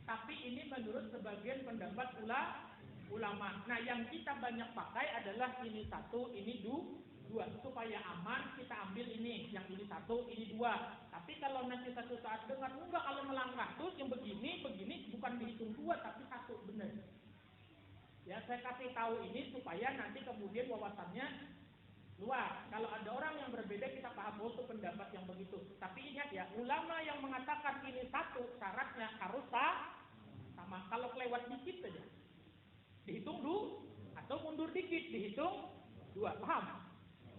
tapi ini menurut sebagian pendapat ulama. Nah, yang kita banyak pakai adalah ini 1, ini 2. Supaya aman kita ambil ini, yang ini 1, ini 2. Tapi kalau nanti satu saat dengar enggak, kalau melangkah terus yang begini bukan dihitung 2 tapi 1, benar. Ya, saya kasih tahu ini supaya nanti kemudian wawasannya luas. Kalau ada orang yang berbeda kita paham itu pendapat yang begitu. Tapi ingat ya, ulama yang mengatakan ini 1 syaratnya harus sama. Kalau kelewat dikit saja dihitung dulu, atau mundur dikit dihitung 2. Paham?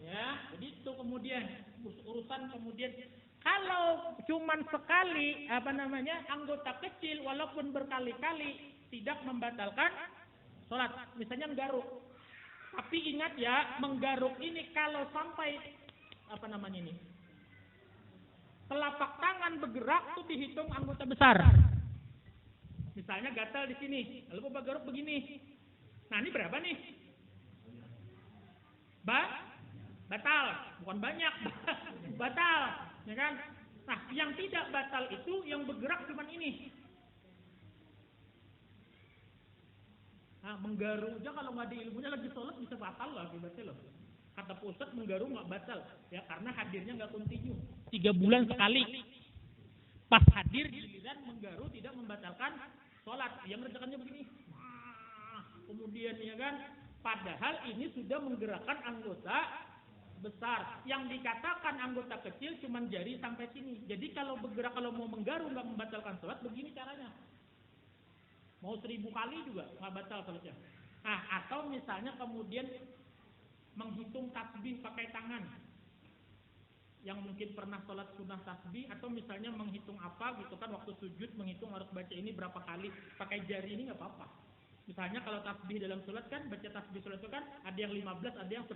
Ya, jadi itu kemudian urusan kemudian kalau cuman sekali anggota kecil walaupun berkali-kali tidak membatalkan sholat. Misalnya menggaruk. Tapi ingat ya, menggaruk ini kalau sampai telapak tangan bergerak itu dihitung anggota besar. Misalnya gatal di sini, lalu menggaruk begini. Nah, ini berapa nih? Batal, bukan banyak. Batal, ya kan? Nah, yang tidak batal itu yang bergerak cuma ini. Nah, menggaru aja kalau nggak ada ilmunya lagi sholat bisa batal lah akibatnya loh. Kata Ustaz menggaru nggak batal, ya karena hadirnya nggak kontinu. 3 bulan sekali. Pas hadir giliran menggaru tidak membatalkan sholat. Yang mengerjakannya begini. Kemudian ya kan, padahal ini sudah menggerakkan anggota besar. Yang dikatakan anggota kecil cuma jari sampai sini. Jadi kalau bergerak, kalau mau menggaru nggak membatalkan sholat, begini caranya. Mau 1000 kali juga nggak batal sholatnya. Nah, atau misalnya kemudian menghitung tasbih pakai tangan. Yang mungkin pernah sholat sunnah tasbih, atau misalnya menghitung apa gitu kan, waktu sujud menghitung harus baca ini berapa kali, pakai jari ini nggak apa-apa. Misalnya kalau tasbih dalam sholat kan, baca tasbih sholat itu kan ada yang 15, ada yang 10.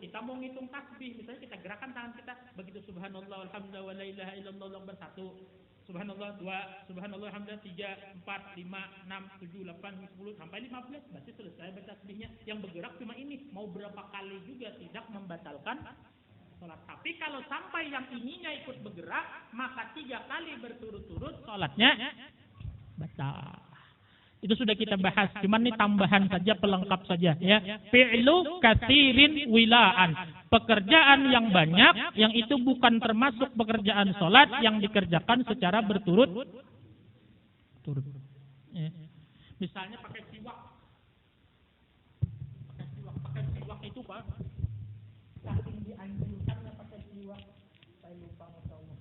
Kita mau ngitung tasbih, misalnya kita gerakan tangan kita begitu, subhanallah alhamdulillah wa la ilaha illallah akbar 1, subhanallah 2, subhanallah alhamdulillah 3, 4, 5, 6, 7, 8, 10 sampai 15, berarti selesai baca tasbihnya. Yang bergerak cuma ini, mau berapa kali juga tidak membatalkan sholat. Tapi kalau sampai yang ininya ikut bergerak, maka 3 kali berturut-turut sholatnya batal. Itu sudah kita bahas, cuman ini tambahan saja, pelengkap saja ya. Fi'lu katsirin wilaan, pekerjaan yang banyak yang itu bukan termasuk pekerjaan sholat yang dikerjakan secara berturut-turut. Ya. Misalnya pakai siwak. Pakai siwak itu Pak, saking dianjurkannya pakai siwak, saya lupa ngomong.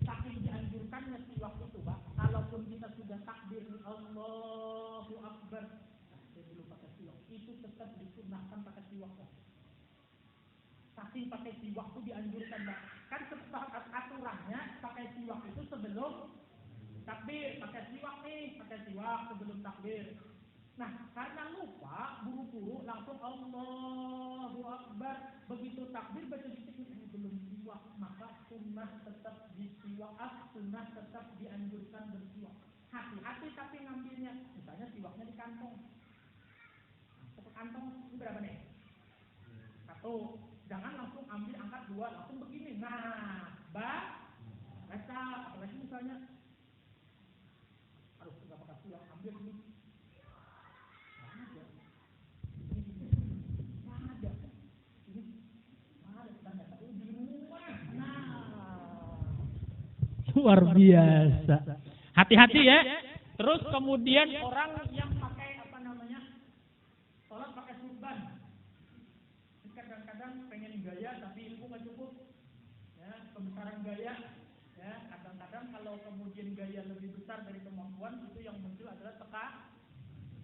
Saking dianjurkannya siwak itu Pak, kalaupun kita sudah takbir Allahu Akbar, saya belum pakai siwak, itu tetap disunahkan pakai siwak Pak. Saking pakai siwak itu dianjurkan Pak. Kan aturannya pakai siwak itu sebelum takbir, pakai siwak sebelum takbir. Nah, karena lupa, buru-buru langsung Allahu Akbar, begitu takbir baca dikit belum siwak, maka sunnah tetap disiwak, sunnah tetap dianjurkan bersiwak. Hati-hati tapi ngambilnya, misalnya siwaknya di kantong. Kantong ini berapa nih? 1, Tuh, jangan langsung ambil angkat 2, langsung begini. Nah, baca. Apalagi misalnya, aduh, nggak pakai pulang, ambil ini. Luar biasa. Hati-hati ya. Terus kemudian orang yang pakai apa namanya, sholat pakai surban. Kadang-kadang pengen gaya tapi ilmu nggak cukup. Ya, kebesaran gaya. Ya, kadang-kadang kalau kemudian gaya lebih besar dari kemampuan, itu yang muncul adalah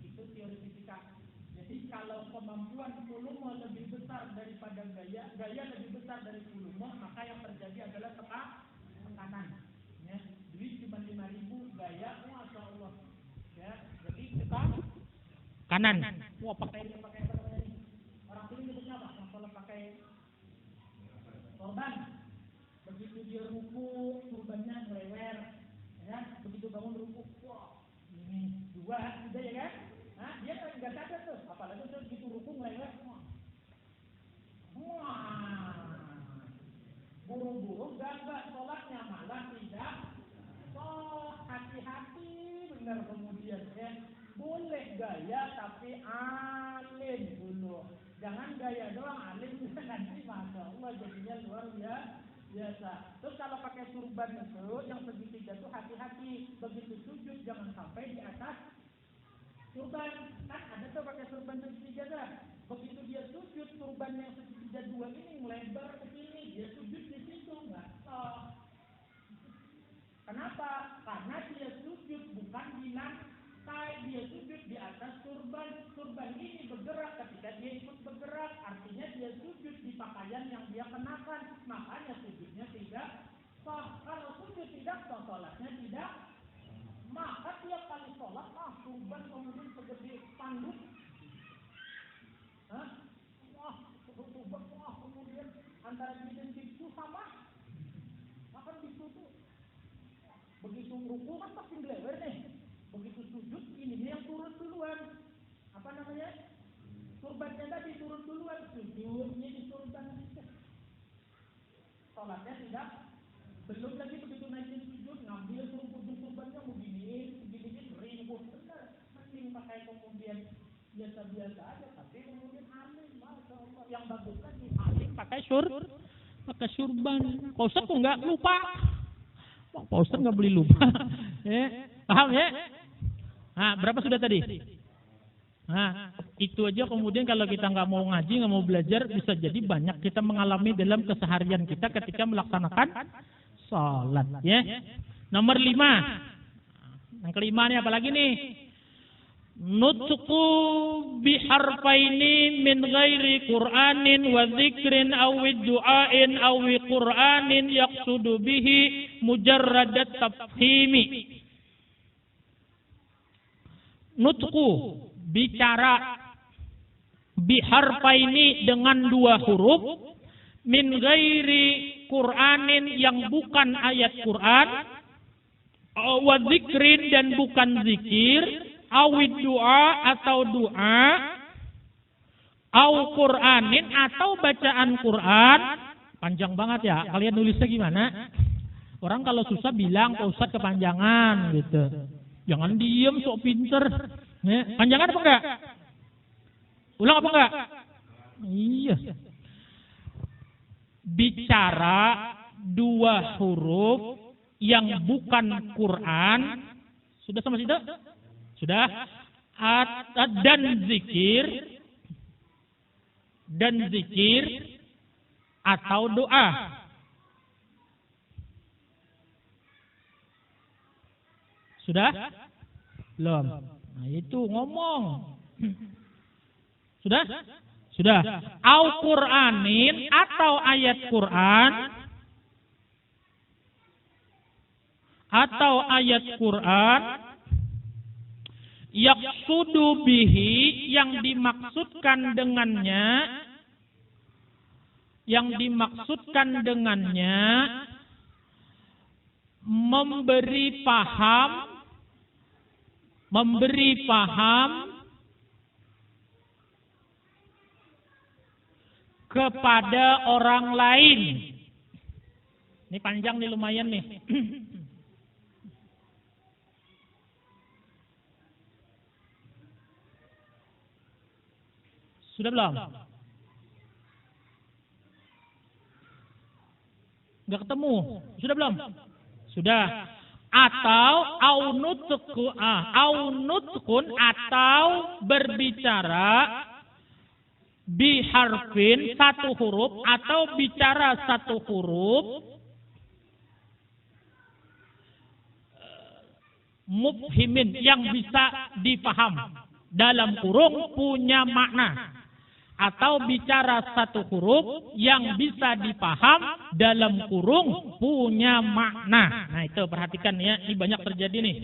itu teori fisika. Jadi kalau kemampuan volume lebih besar daripada gaya lebih besar dari volume, maka yang terjadi adalah tekanan. Ya, duit cuma 5.000, gaya, masya Allah. Ya, jadi kita kanan. Wah, pakai apa namanya ini? Orang sini nyebutnya apa? Yang kalau pakai sorban. Begitu dia ruku, sorbannya ngelewer. Ya, begitu bangun ruku, wah, ini 2, udah ya kan? Nah, dia kan nggak sadar tuh, apalagi tuh begitu ruku ngelewer. Wah, buru-buru gagal sholatnya, malah tidak. Oh, hati-hati benar kemudian ya. Boleh gaya tapi alim dulu. Jangan gaya doang, alim nanti masya Allah jadinya luar biasa. Terus kalau pakai surban itu yang segitiga tuh hati-hati. Begitu sujud jangan sampai di atas surban. Kan ada tuh pakai surban segitiga dah. Begitu dia sujud, surban yang segitiga 2 ini melebar ke sini, dia sujud di situ nggak sah. Kenapa? Karena dia sujud bukan di lantai, dia sujud di atas surban. Surban ini bergerak ketika dia ikut bergerak, artinya dia sujud di pakaian yang dia kenakan, makanya sujudnya tidak sah. Kalau sujud tidak sah, sholatnya tidak. Maka tiap kali sholat, surban kemudian segede spanduk. Wah, surban, kemudian antara bidin bisu sama. Makan bisu tuh. Begitu ruku kan pasti ngelewer nih. Begitu sujud ini yang turun duluan. Apa namanya? Surbannya tadi turun duluan. Sujudnya di surban. Sholatnya tidak. Belum lagi begitu naikin sujud, ngambil surbannya beginiin, ribut. Benar. Mending pakai kemudian biasa-biasa aja. Tapi kemudian alim, masya Allah. Yang bagus lagi alim pakai surban. Pak Ustadz kok nggak lupa? Pak Ustadz nggak beli lupa. Ya, paham ya? Nah, berapa sudah tadi? Nah, itu aja kemudian kalau kita nggak mau ngaji, nggak mau belajar, bisa jadi banyak kita mengalami dalam keseharian kita ketika melaksanakan sholat. Ya. Nomor 5. Yang kelima nih apalagi nih? Nutqu biharfaini min ghairi Qur'anin wa dzikrin aw du'ain aw Qur'anin yaqsudu bihi mujarradat tafhimi. Nutqu, bicara, biharfaini dengan 2 huruf, min ghairi Qur'anin yang bukan ayat Qur'an, wa dzikrin dan bukan zikir, awid doa atau doa, au Qur'anin atau bacaan Qur'an. Panjang banget ya, kalian nulisnya gimana? Orang kalau susah bilang Pak Ustadz kepanjangan gitu. Jangan diem sok pinter. Ya, panjangan apa enggak? Ulang apa enggak? Iya. Bicara 2 huruf yang bukan Quran. Sudah sama situ? Sudah. Dan zikir atau doa. Sudah? Belum. Nah, itu ngomong. Sudah? Sudah. Au Qur'anin atau ayat Qur'an. Atau ayat Qur'an. Yaqsudu bihi, yang dimaksudkan dengannya memberi paham kepada orang lain. Ini panjang nih, lumayan nih. Sudah belum? Nggak ketemu. Sudah belum? Sudah. Atau aunutkun atau berbicara biharfin satu huruf atau bicara satu huruf mufhimin yang bisa dipaham dalam kurung punya makna, atau bicara satu huruf yang bisa dipaham dalam kurung punya makna. Nah itu perhatikan ya, ini banyak terjadi nih.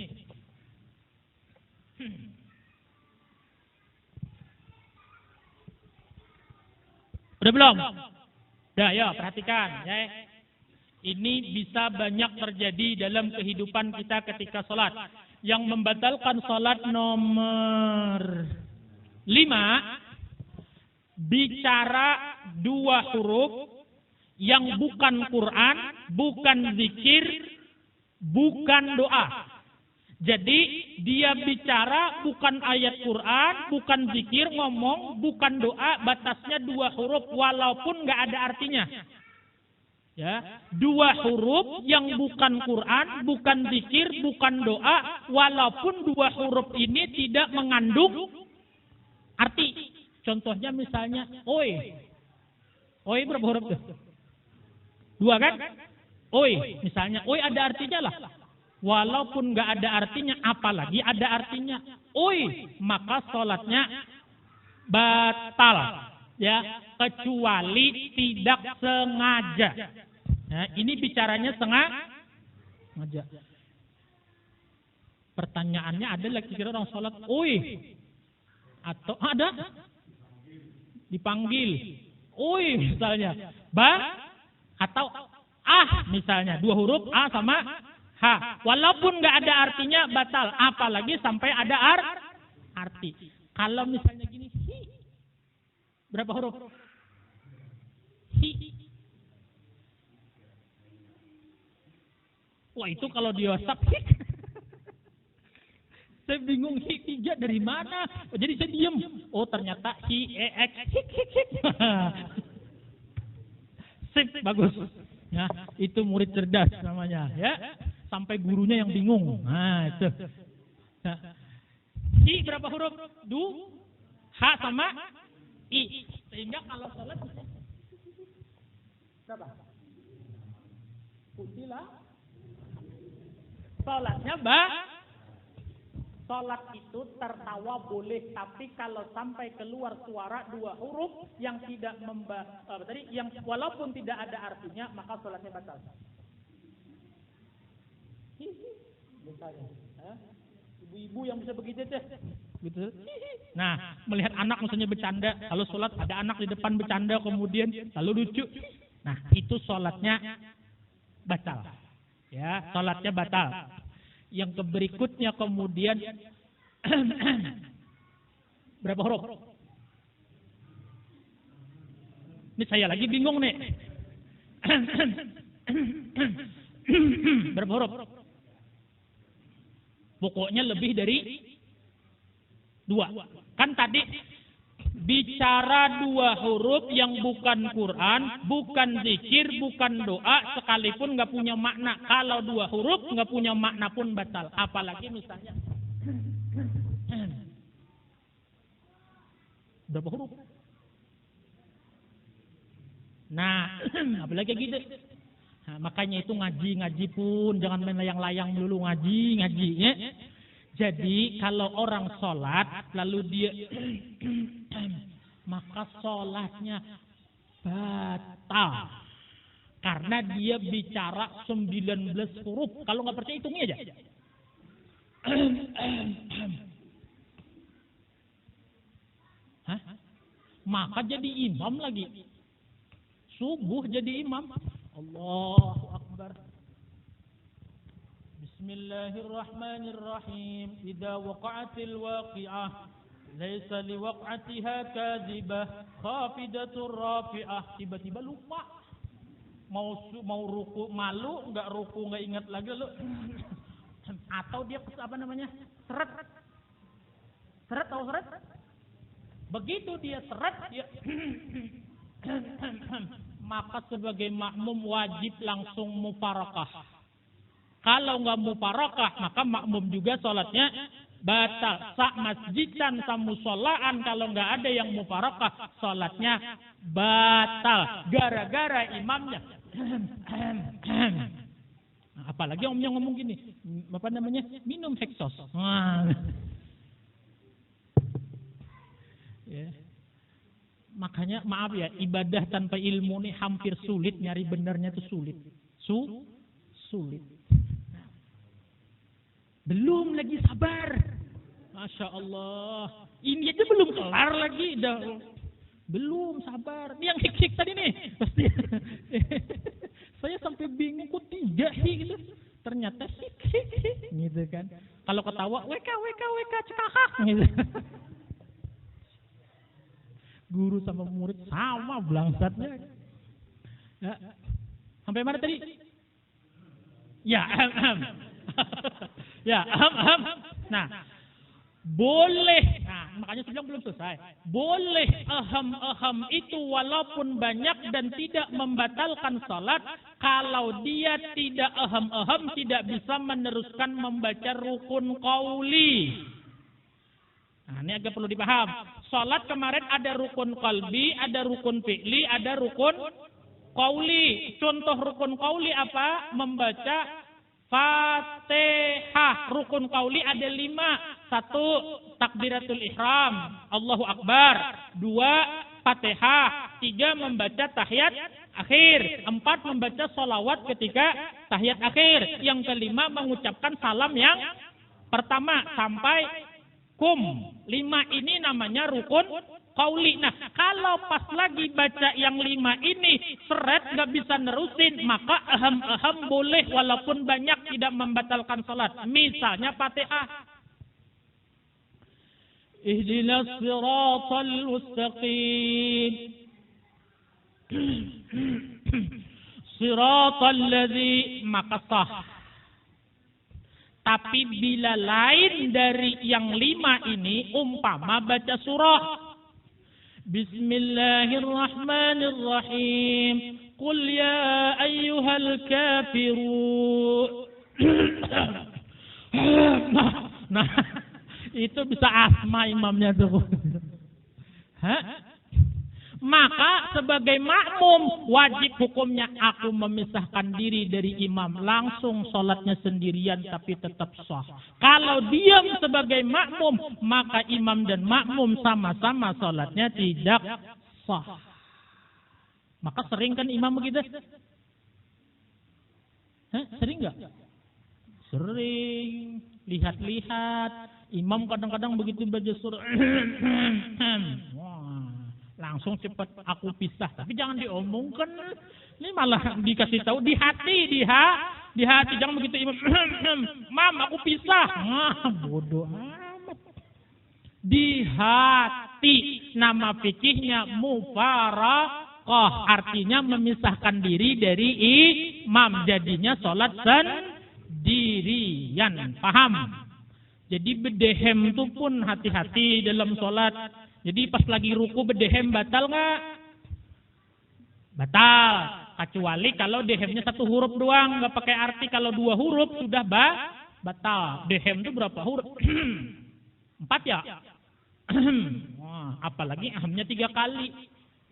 Udah belum? Udah, ya perhatikan ya. Ini bisa banyak terjadi dalam kehidupan kita ketika sholat. Yang membatalkan sholat nomor 5, bicara dua huruf yang bukan Quran, bukan zikir, bukan doa. Jadi dia bicara bukan ayat Quran, bukan zikir, ngomong bukan doa, batasnya dua huruf walaupun nggak ada artinya. Ya, dua huruf yang bukan Quran, bukan zikir, bukan doa, walaupun dua huruf ini tidak mengandung arti. Contohnya misalnya, oi. Oi berapa huruf tuh? Dua kan? Oi, misalnya, oi ada artinya lah. Walaupun nggak ada artinya, apalagi ada artinya. Oi, maka sholatnya batal. Ya, kecuali tidak sengaja. Nah, ini bicaranya sengaja. Pertanyaannya adalah kira orang sholat, oi, atau ada dipanggil, oi misalnya, atau misalnya dua huruf a sama h, walaupun nggak ada artinya batal, apalagi sampai ada arti. Kalau misalnya gini, hi, berapa huruf? Hi. Wah itu kalau di WhatsApp, saya bingung hi 3 dari mana. Jadi saya diam. Oh ternyata hi-ex. Sip, bagus. Ya, itu murid cerdas namanya. Ya, sampai gurunya yang bingung. Nah itu. Nah, hi berapa huruf? H sama i. Sehingga kalau sholat berapa? Putilah. Sholatnya sholat itu tertawa boleh, tapi kalau sampai keluar suara dua huruf yang tidak yang walaupun tidak ada artinya, maka sholatnya batal. Ibu-ibu yang bisa begitu deh. Gitu. Nah, melihat anak misalnya bercanda, kalau sholat ada anak di depan bercanda kemudian lalu lucu. Nah, itu sholatnya batal. Ya, sholatnya batal. Yang berikutnya kemudian berapa huruf? Ini saya lagi bingung nih. Berapa huruf? Pokoknya lebih dari 2. Kan tadi bicara 2 huruf yang bukan Quran, bukan zikir, bukan doa, sekalipun nggak punya makna. Kalau 2 huruf nggak punya makna pun batal. Apalagi misalnya berapa huruf? Nah, apalagi gitu. Nah, makanya itu ngaji pun jangan main layang-layang dulu, ngaji ya. Jadi kalau orang sholat lalu dia maka sholatnya batal karena dia bicara 19 huruf. Kalau nggak percaya hitungnya aja. Maka jadi imam lagi. Subuh jadi imam. Allahu Akbar. Bismillahirrahmanirrahim. Idza waqa'atil waqi'ah Laisa liwaq'atiha kadzibah khafidatur rafi'ah. Tiba-tiba lupa. Mau ruku malu, enggak ruku enggak ingat lagi lu. Atau dia apa namanya? Seret. Seret tahu seret? Begitu dia seret dia maka sebagai makmum wajib langsung mufarakah. Kalau enggak mufarakah, maka makmum juga salatnya batal. Sa masjidan sa musolaan, kalau enggak ada yang mufarakah, salatnya batal. Gara-gara imamnya. Apalagi omnya ngomong gini, apa namanya? Minum Heksos. Ya. Makanya maaf ya, ibadah tanpa ilmu ini hampir sulit, nyari benernya itu sulit. Sulit. Belum lagi sabar. Masya Allah. Ini aja belum kelar lagi. Belum sabar. Ini yang hik-hik tadi nih. Pasti. Saya sampai bingung kok 3 hik gitu. Ternyata hik-hik gitu kan. Kalau ketawa WK cekakak gitu. Guru sama murid sama blangsatnya. Ya. Sampai mana tadi? Ya, ya, Nah, boleh. Nah, makanya saya bilang belum selesai. Boleh aham itu walaupun banyak dan tidak membatalkan salat kalau dia tidak aham tidak bisa meneruskan membaca rukun qauli. Nah, ini agak perlu dipaham. Salat kemarin ada rukun qalbi, ada rukun fi'li, ada rukun qauli. Contoh rukun qauli apa? Membaca Fatihah. Rukun qauli ada 5. 1. Takbiratul ihram, Allahu Akbar. 2. Fatihah. 3. Membaca tahiyat akhir. 4. Membaca sholawat ketika tahiyat akhir. Yang kelima mengucapkan salam yang pertama sampai kum. 5 ini namanya rukun qauli. Nah, kalau pas lagi baca yang 5 ini seret nggak bisa nerusin, maka aham boleh walaupun banyak tidak membatalkan salat. Misalnya Fatihah. Ihdinas siratal mustaqim. Siratal ladzi, maka sah. Tapi bila lain dari yang 5 ini, umpama baca surah Bismillahirrahmanirrahim, Qul ya ayyuhal kafirun. Nah, itu bisa asma imamnya tuh. Hah? Maka sebagai makmum wajib hukumnya aku memisahkan diri dari imam, langsung sholatnya sendirian tapi tetap sah. Kalau diam sebagai makmum, maka imam dan makmum sama-sama sholatnya tidak sah. Maka sering kan imam begitu? Sering nggak? Sering. Lihat-lihat, imam kadang-kadang begitu baca surah. Langsung cepat aku pisah, tapi jangan diomongkan. Ini malah dikasih tahu di hati, di hati. Jangan begitu imam. Mam, aku pisah. Bodoh amat. Di hati. Nama fikihnya mufaraqah, artinya memisahkan diri dari imam. Jadinya sholat sendirian. Paham? Jadi bedehem itu pun hati-hati dalam sholat. Jadi pas lagi ruku bedehem batal nggak? Batal. Kecuali kalau dehemnya 1 huruf doang, nggak pakai arti. Kalau 2 huruf sudah batal. Dehem itu berapa huruf? 4 ya? Wah, apalagi ahamnya 3 kali,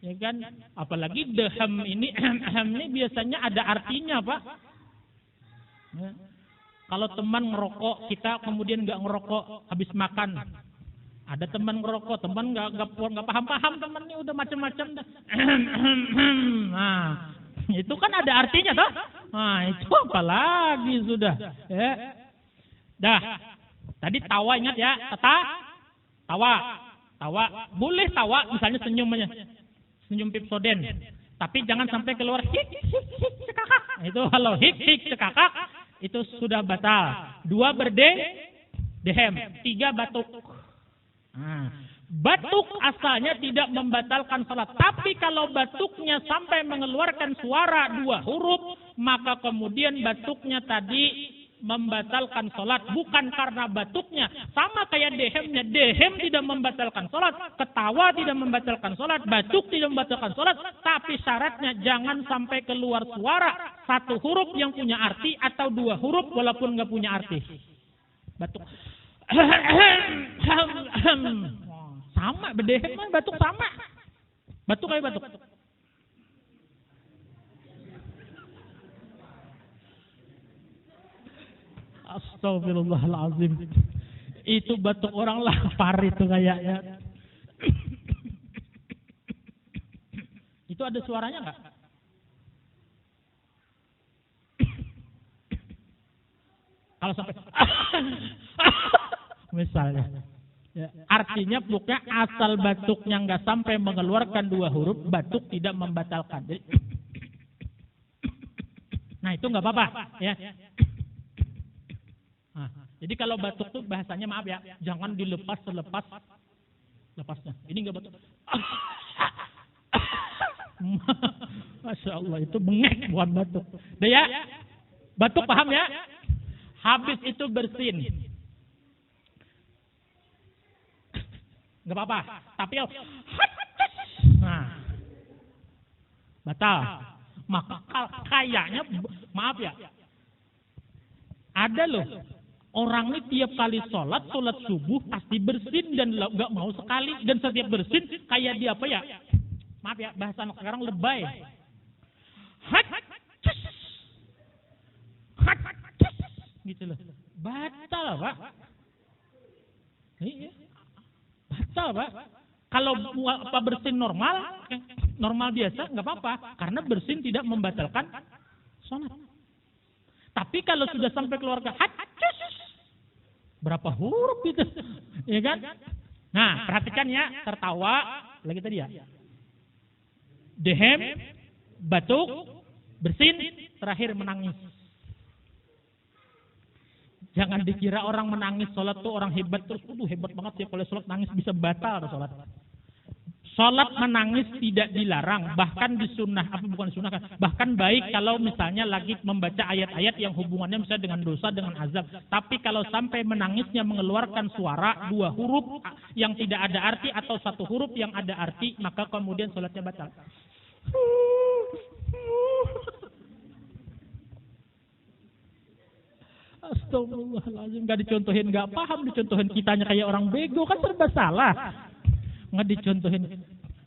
ya kan? Apalagi dehem ini, ini biasanya ada artinya, Pak. Ya. Kalau teman ngerokok, kita kemudian nggak ngerokok habis makan. Ada teman ngerokok, teman nggak paham temannya udah macam-macam dah. Nah, itu kan ada artinya toh. Nah, itu apalagi sudah. Ya. Dah. Tadi tawa ingat ya, tawa. Boleh tawa, misalnya senyum Pipsoden. Tapi jangan sampai keluar hik cekakak. Itu kalau hik cekakak itu sudah batal. 2 dehem, 3 batuk. Nah, Batuk asalnya tidak membatalkan salat. Tapi kalau batuknya sampai mengeluarkan suara 2 huruf, maka kemudian batuknya tadi membatalkan salat. Bukan karena batuknya. Sama kayak dehemnya. Dehem tidak membatalkan salat. Ketawa tidak membatalkan salat. Batuk tidak membatalkan salat. Tapi syaratnya jangan sampai keluar suara 1 huruf yang punya arti atau 2 huruf walaupun nggak punya arti. Batuk. Sama, bedehem kan batuk sama. Batuk kayak batuk. Astagfirullahaladzim. Itu batuk orang lapar itu kayaknya. Itu ada suaranya nggak? Kalau sampai misalnya. Ya, artinya pokoknya asal batuknya nggak sampai mengeluarkan 2 huruf, batuk tidak membatalkan. Jadi, nah itu nggak apa-apa, ya. Nah, jadi kalau batuk tuh bahasanya maaf ya, jangan dilepas lepasnya. Ini nggak batuk. Masya Allah, itu bengek bukan batuk. Udah ya, batuk paham ya? Habis itu bersin. Nggak apa-apa, tapi nah, batal. Maka kayaknya, maaf ya, ada loh orang ini tiap kali sholat subuh pasti bersin dan nggak mau sekali, dan setiap bersin kayak dia apa ya? Maaf ya, bahasa sekarang lebay. Gitu loh. Batal, Pak. Iya. Batal, Pak. Kalau apa bersin normal biasa nggak apa-apa, karena bersin tidak membatalkan sholat. Tapi kalau sudah sampai keluarga berapa huruf itu, ya kan? Nah, perhatikan ya, tertawa lagi tadi ya. Dehem, batuk, bersin, terakhir menangis. Jangan dikira orang menangis sholat tuh orang hebat terus, hebat banget ya kalau sholat nangis bisa batal sholat. Sholat menangis tidak dilarang, bahkan disunnah, bahkan baik kalau misalnya lagi membaca ayat-ayat yang hubungannya misalnya dengan dosa, dengan azab. Tapi kalau sampai menangisnya mengeluarkan suara 2 huruf yang tidak ada arti atau 1 huruf yang ada arti, maka kemudian sholatnya batal. Astagfirullahaladzim, nggak dicontohin, nggak paham, dicontohin kitanya kayak orang bego, kan serba salah. Nggak dicontohin.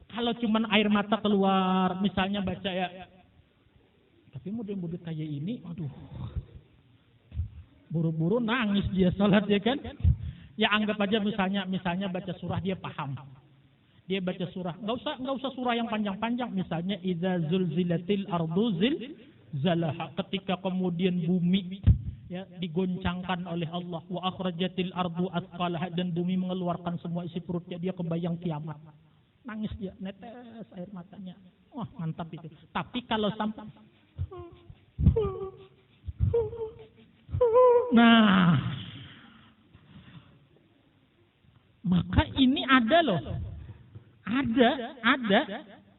Kalau cuman air mata keluar, misalnya baca ya, tapi mudah-mudahan kayak ini, aduh, buru-buru nangis dia salat ya kan? Ya anggap aja misalnya baca surah dia paham. Dia baca surah, nggak usah surah yang panjang-panjang, misalnya idza zulzilatil ardu zilzalaha, ketika kemudian bumi ya digoncangkan oleh Allah, wa akhrajatil ardu athqalaha, dan bumi mengeluarkan semua isi perutnya, dia kebayang kiamat. Nangis dia, netes air matanya. Wah, mantap itu. Tapi kalau sampai nah, maka ini ada loh.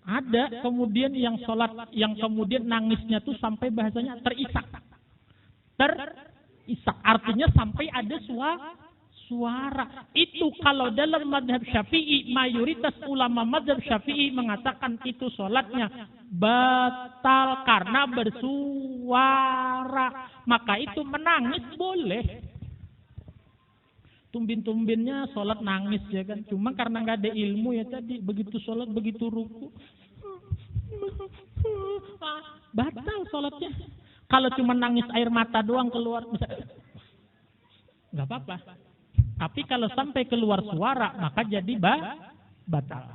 Ada kemudian yang sholat, yang kemudian nangisnya tuh sampai bahasanya terisak. Artinya sampai ada suara. Itu kalau dalam mazhab Syafi'i, mayoritas ulama mazhab Syafi'i mengatakan itu sholatnya batal karena bersuara. Maka itu menangis boleh. Tumbin-tumbinnya sholat nangis ya kan. Cuma karena nggak ada ilmu ya tadi, begitu sholat begitu ruku batal sholatnya. Kalau cuma nangis air mata doang keluar, nggak apa-apa. Tapi kalau sampai keluar suara, maka jadi batal.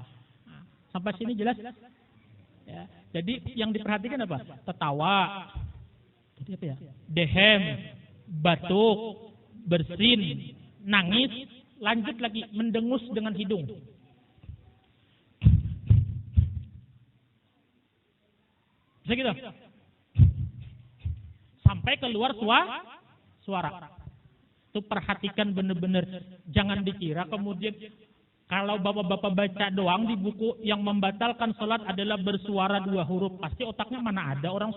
Sampai sini jelas? Ya. Jadi yang diperhatikan apa? Tertawa, jadi apa ya? Dehem, batuk, bersin, nangis, lanjut lagi mendengus dengan hidung. Bisa gitu? Sampai keluar suara. Itu perhatikan benar-benar. Jangan dikira kemudian Kalau bapak-bapak baca doang di buku yang membatalkan sholat adalah bersuara 2 huruf, pasti otaknya mana ada orang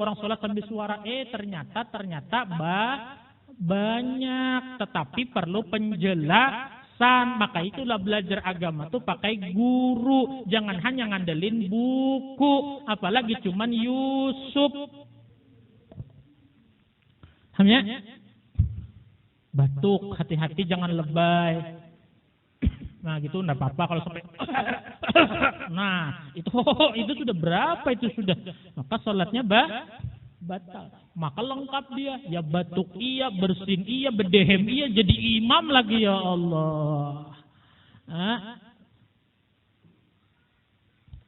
orang sholat sambil suara. Ternyata banyak, tetapi perlu penjelasan. Maka itulah belajar agama tuh pakai guru, jangan hanya ngandelin buku, apalagi cuman Yusuf. Paham ya? Batuk, hati-hati jangan lebay. Nah gitu enggak apa-apa kalau sampai nah itu sudah berapa itu sudah, maka sholatnya batal. Maka lengkap dia, ya batuk iya, bersin iya, bedehem iya, jadi imam lagi, ya Allah.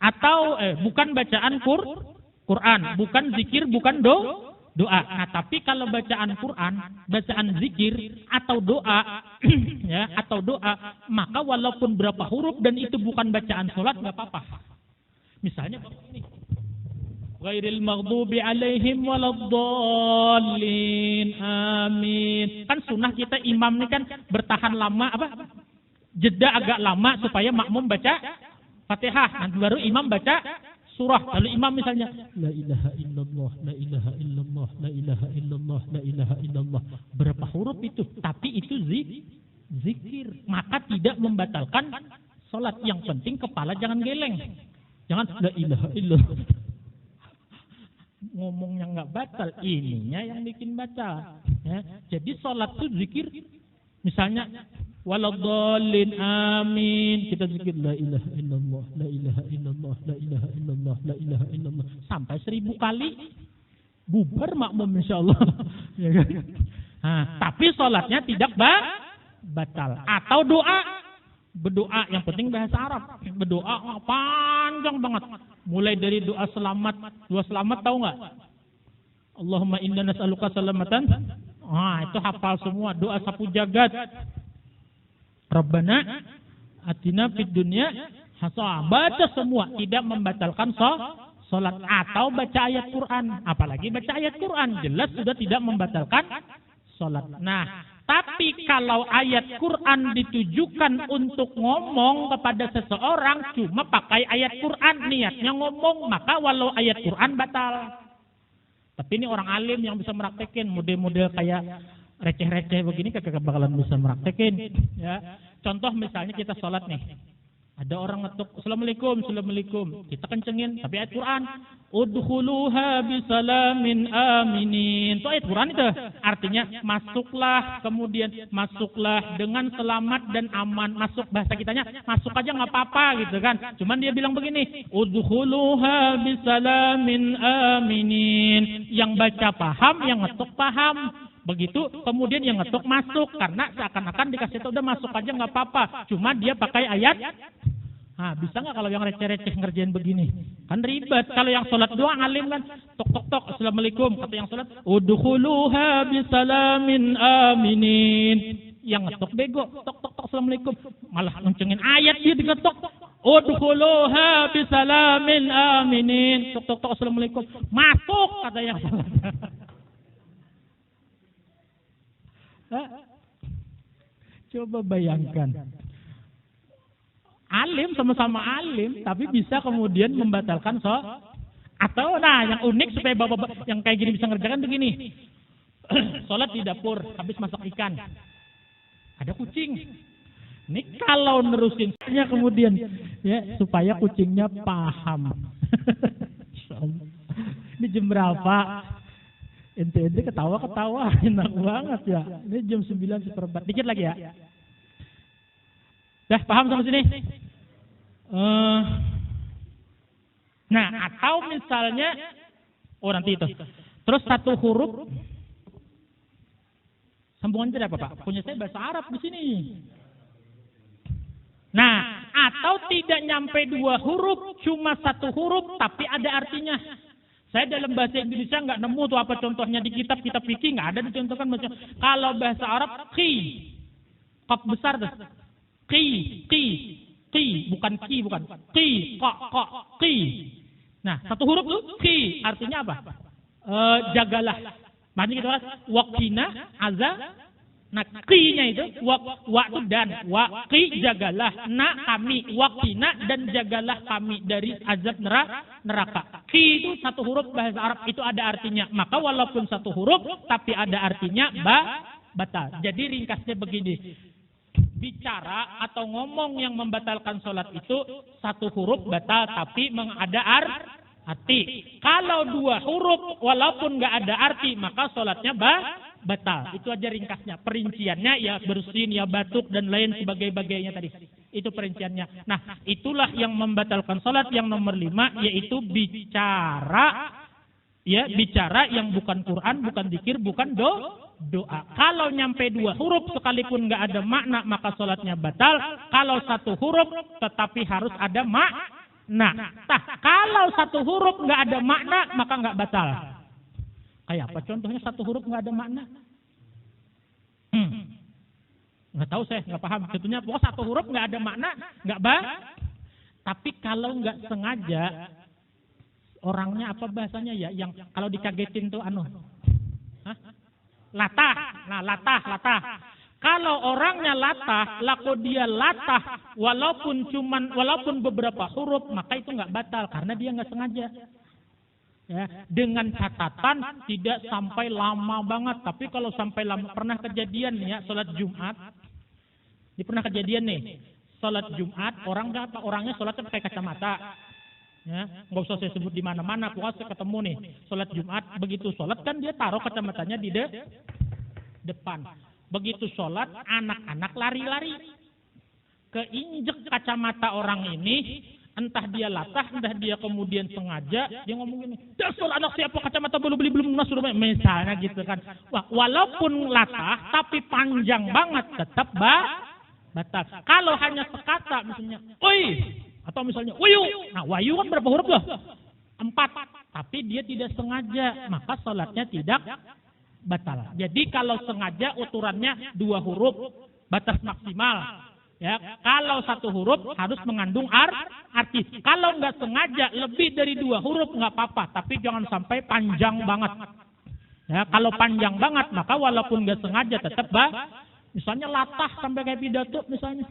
Atau bukan bacaan Quran, bukan zikir, bukan doa. Nah, tapi kalau bacaan Quran, bacaan zikir atau doa, ya atau doa, maka walaupun berapa huruf dan itu bukan bacaan sholat nggak apa-apa. Misalnya ini, ghairil maghdubi alaihim waladdallin, amin. Kan sunnah kita imam ini kan bertahan lama, jeda agak lama supaya makmum baca Fatihah, nanti baru imam baca surah. Lalu imam misalnya la ilaha illallah, la ilaha illallah, la ilaha illallah, la ilaha illallah. Berapa huruf itu? Tapi itu zikir. Maka tidak membatalkan sholat. Yang penting kepala jangan geleng. Jangan la ilaha illallah. Ngomongnya nggak batal, ininya yang bikin batal. Ya. Jadi sholat itu zikir. Misalnya waladhdallin, amin. Kita zikir la ilaha illallah, la ilaha illallah, la ilaha illallah, la ilaha illallah sampai 1000 kali, bubar makmum insyaallah. Ya kan? Nah, tapi sholatnya tidak batal. Atau berdoa, yang penting bahasa Arab. Berdoa panjang banget. Mulai dari doa selamat tahu nggak? Allahumma inna nas'aluka salamatan. Itu hafal semua. Doa sapu jagat. Rabbana atina fid dunya hasanah. Baca semua, tidak membatalkan sholat. Atau baca ayat Quran. Apalagi baca ayat Quran, jelas sudah tidak membatalkan sholat. Nah, tapi kalau ayat Quran ditujukan untuk ngomong kepada seseorang, cuma pakai ayat Quran, niatnya ngomong, maka walau ayat Quran batal. Tapi ini orang alim yang bisa meraktekin, model-model kayak receh-receh begini kagak bakalan bisa meraktekin. Ya, contoh misalnya kita sholat nih, ada orang ngetuk assalamualaikum, assalamualaikum, kita kencengin, tapi ayat Quran, udkhuluha bisalamin aminin. Itu ayat Quran itu, artinya masuklah, kemudian masuklah dengan selamat dan aman. Masuk, bahasa kitanya masuk aja nggak apa-apa gitu kan. Cuman dia bilang begini, udkhuluha bisalamin aminin. Yang baca paham, yang ngetuk paham. Begitu, kemudian yang ngetuk masuk, karena seakan-akan dikasih tahu udah masuk aja nggak apa-apa. Cuma dia pakai ayat. Nah, bisa nggak kalau yang receh-receh ngerjain begini? Kan ribet. Kalau yang sholat doang alim kan, tok assalamualaikum. Kata yang sholat, udkhuluha bisalamin aminin. Yang ngetok bego, tok assalamualaikum. Malah ngencengin ayat dia diketok. Udkhuluha bisalamin aminin. Tok assalamualaikum. Masuk, kata yang sholat. Coba bayangkan, alim sama-sama alim, tapi bisa kemudian membatalkan sholat. Atau yang unik supaya bapak-bapak yang kayak gini bisa ngerjakan begini. Sholat di dapur, habis masak ikan, ada kucing. Ini kalau nerusin kemudian ya supaya kucingnya paham. Ini jam berapa? Ente ketawa enak banget ya. Ini jam 9:04. Dikit lagi ya. Dah paham sampai sini? Nah, atau misalnya nanti itu. Terus satu huruf sambungannya apa, Pak? Punya saya bahasa Arab di sini. Nah, atau tidak nyampe 2 huruf, cuma 1 huruf tapi ada artinya. Saya dalam bahasa Indonesia nggak nemu tuh apa contohnya di kitab fikih, nggak ada dicontohkan macam. Kalau bahasa Arab qaf besar tuh. Qi, bukan ki, bukan qi, qi. Nah, 1 huruf tuh qi, artinya apa? Jagalah. Maknanya kita waqina Nah, qi-nya itu wa itu dan, wa qi jagalah, na kami, wa qina dan jagalah kami dari azab neraka. Qi itu satu huruf bahasa Arab itu ada artinya. Maka walaupun satu huruf tapi ada artinya batal. Jadi ringkasnya begini. Bicara atau ngomong yang membatalkan sholat itu satu huruf batal tapi ada arti. Kalau dua huruf walaupun nggak ada arti maka sholatnya batal. Itu aja ringkasnya. Perinciannya ya bersin, ya batuk dan lain sebagainya tadi. Itu perinciannya. Nah, itulah yang membatalkan sholat yang nomor 5 yaitu bicara. Ya, bicara yang bukan Quran, bukan zikir, bukan doa. Kalau nyampe dua huruf sekalipun nggak ada makna maka sholatnya batal. Kalau satu huruf tetapi harus ada makna. Nah, kalau satu huruf nggak ada makna maka nggak batal. Kayak apa contohnya satu huruf nggak ada makna? Nggak tahu saya, nggak paham. Tentunya pokoknya satu huruf nggak ada makna, nggak Tapi kalau nggak sengaja, orangnya apa bahasanya ya? Yang kalau dikagetin tuh latah. Nah, latah. Kalau orangnya latah, laku dia latah, walaupun beberapa huruf, maka itu nggak batal karena dia nggak sengaja. Ya, dengan catatan tidak sampai lama banget. Tapi kalau sampai lama, pernah kejadian ya, sholat Jumat. Ini pernah kejadian nih, sholat Jumat, orangnya sholatnya pakai kacamata. Ya, nggak usah saya sebut di mana-mana, pokoknya ketemu nih, sholat Jumat, begitu sholat kan dia taruh kacamatanya di depan. Begitu sholat, anak-anak lari-lari, keinjek kacamata orang ini. Entah dia latah, entah dia kemudian sengaja, dia ngomong gini, dasar anak siapa kacamata belum lunas sudah misalnya gitu kan. Wah, walaupun latah tapi panjang banget tetap batal. Kalau hanya sekata misalnya, oi, atau misalnya wayu. Nah, wayu kan berapa huruf loh? 4. Tapi dia tidak sengaja, maka sholatnya tidak batal. Jadi kalau sengaja uturannya 2 huruf, batas maksimal. Ya, kalau satu huruf harus mengandung arti. Kalau nggak sengaja lebih dari 2 huruf nggak apa-apa, tapi jangan sampai panjang banget. Ya, kalau panjang banget maka walaupun nggak sengaja tetap misalnya latah sampai kayak pidato misalnya.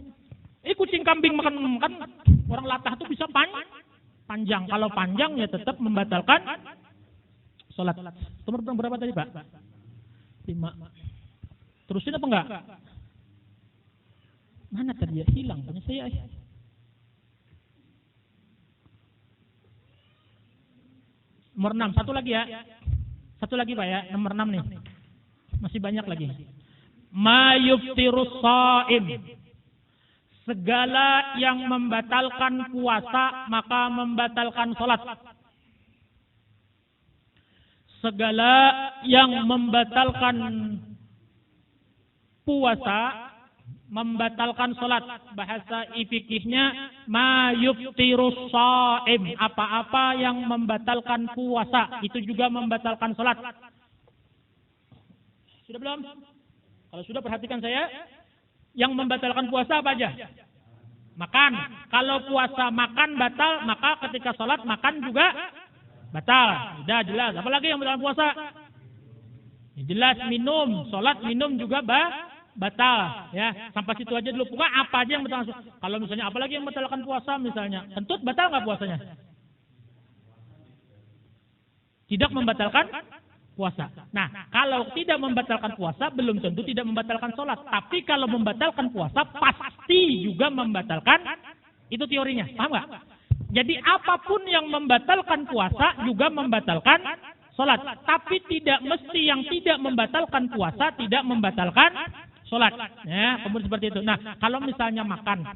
Kucing kambing makan orang latah tuh bisa panjang. Kalau panjang ya tetap membatalkan sholat. Nomor berapa tadi Pak? 5. Terusin apa enggak? Mana tadi ya? Hilang punya saya. Nomor 6, satu lagi ya. Satu lagi Pak ya, nomor 6 nih. Masih banyak lagi. Ma yuftirus shaim. Segala yang membatalkan puasa maka membatalkan sholat. Segala yang membatalkan puasa membatalkan sholat. Bahasa fikihnya ma yuftirus shaim. Apa-apa yang membatalkan puasa itu juga membatalkan sholat. Sudah belum? Kalau sudah perhatikan saya. Yang membatalkan puasa apa aja? Makan. Kalau puasa makan batal, maka ketika sholat makan juga batal. Sudah jelas. Apalagi yang membatalkan puasa? Jelas minum. Sholat minum juga batal. Ya, sampai situ aja dulu. Pokoknya apa aja yang membatalkan puasa. Kalau misalnya apalagi yang membatalkan puasa misalnya. Kentut batal nggak puasanya? Tidak membatalkan puasa. Nah, kalau tidak membatalkan puasa, belum tentu tidak membatalkan sholat. Tapi kalau membatalkan puasa, pasti juga membatalkan, itu teorinya. Paham nggak? Jadi apapun yang membatalkan puasa, juga membatalkan sholat. Tapi tidak mesti yang tidak membatalkan puasa, tidak membatalkan sholat. Ya, kemudian seperti itu. Nah, kalau misalnya makan,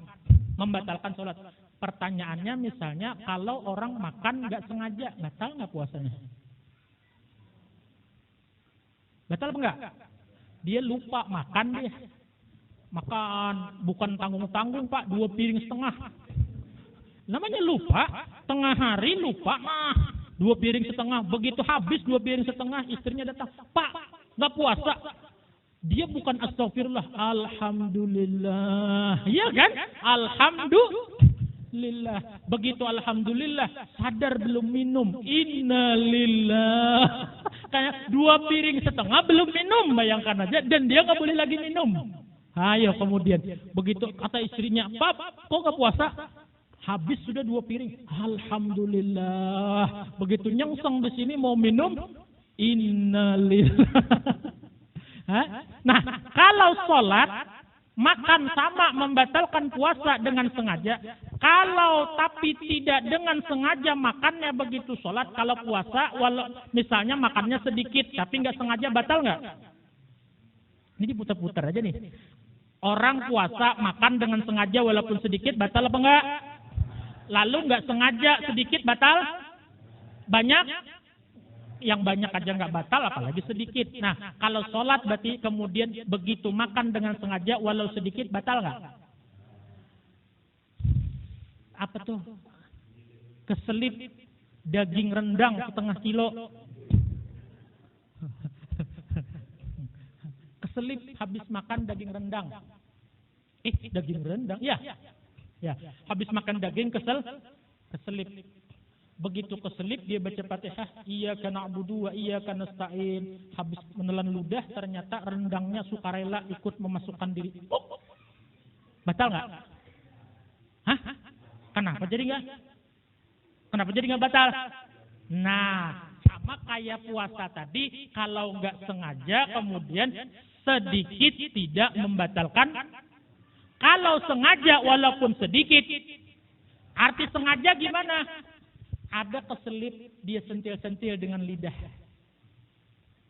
membatalkan sholat. Pertanyaannya misalnya, kalau orang makan nggak sengaja, batal nggak puasanya? Batal apa enggak? Dia lupa makan dia. Makan bukan tanggung-tanggung Pak, 2 piring setengah. Namanya lupa, tengah hari lupa, 2 piring setengah. Begitu habis 2 piring setengah, istrinya datang, Pak, nggak puasa. Dia bukan astagfirullah, alhamdulillah. Iya kan? Alhamdulillah. Begitu alhamdulillah, sadar belum minum. Innalillah. Makanya 2 piring setengah belum minum, bayangkan aja, dan dia nggak boleh lagi minum. Ayo kemudian begitu kata istrinya, Pap, kok nggak puasa? Habis sudah 2 piring. Alhamdulillah. Begitu nyengseng di sini mau minum, innalillah. Nah, kalau sholat makan sama membatalkan puasa dengan sengaja. Kalau tapi tidak dengan sengaja makannya begitu sholat. Kalau puasa, walau misalnya makannya sedikit tapi nggak sengaja, batal nggak? Ini diputar-putar aja nih. Orang puasa makan dengan sengaja walaupun sedikit, batal apa enggak? Lalu nggak sengaja sedikit, batal? Banyak? Yang banyak aja nggak batal, apalagi sedikit. Nah, kalau sholat berarti kemudian begitu makan dengan sengaja walau sedikit, batal nggak? Apa tuh? Keselip daging rendang setengah kilo. Keselip habis makan daging rendang. Daging rendang? Ya. Habis makan daging keselip. Begitu keselip dia baca Fatihah, iyyaka na'budu wa iyyaka nasta'in. Habis menelan ludah ternyata rendangnya sukarela ikut memasukkan diri. Batal nggak? Hah? Kenapa jadi nggak batal? Nah, sama kayak puasa tadi, kalau nggak sengaja kemudian sedikit tidak membatalkan. Kalau sengaja walaupun sedikit, arti sengaja gimana? Ada keselip, dia sentil-sentil dengan lidah.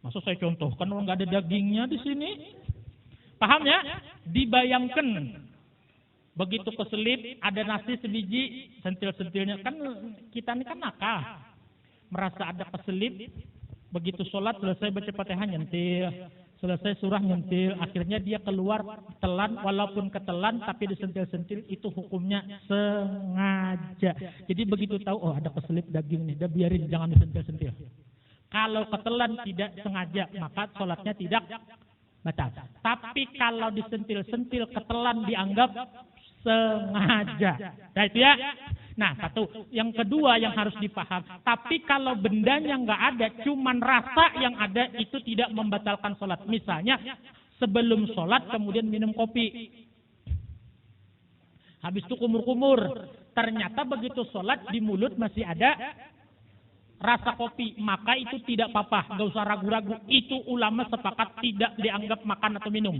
Maksud saya contohkan, kalau nggak ada dagingnya di sini, paham ya? Dibayangkan. Begitu keselip, ada nasi sebiji, sentil-sentilnya. Kan kita ini kan nakal. Merasa ada keselip, begitu sholat, selesai baca Fatihah nyentil. Selesai surah nyentil. Akhirnya dia keluar telan, walaupun ketelan, tapi disentil-sentil, itu hukumnya sengaja. Jadi begitu tahu, ada keselip daging nih, udah biarin, jangan disentil-sentil. Kalau ketelan tidak sengaja, maka sholatnya tidak batal. Tapi kalau disentil-sentil, ketelan dianggap sengaja. Nah itu ya. Nah satu. Yang kedua yang harus dipaham. Tapi kalau bendanya nggak ada, cuman rasa yang ada, itu tidak membatalkan sholat. Misalnya sebelum sholat kemudian minum kopi. Habis itu kumur-kumur. Ternyata begitu sholat di mulut masih ada rasa kopi. Maka itu tidak apa-apa. Nggak usah ragu-ragu. Itu ulama sepakat tidak dianggap makan atau minum.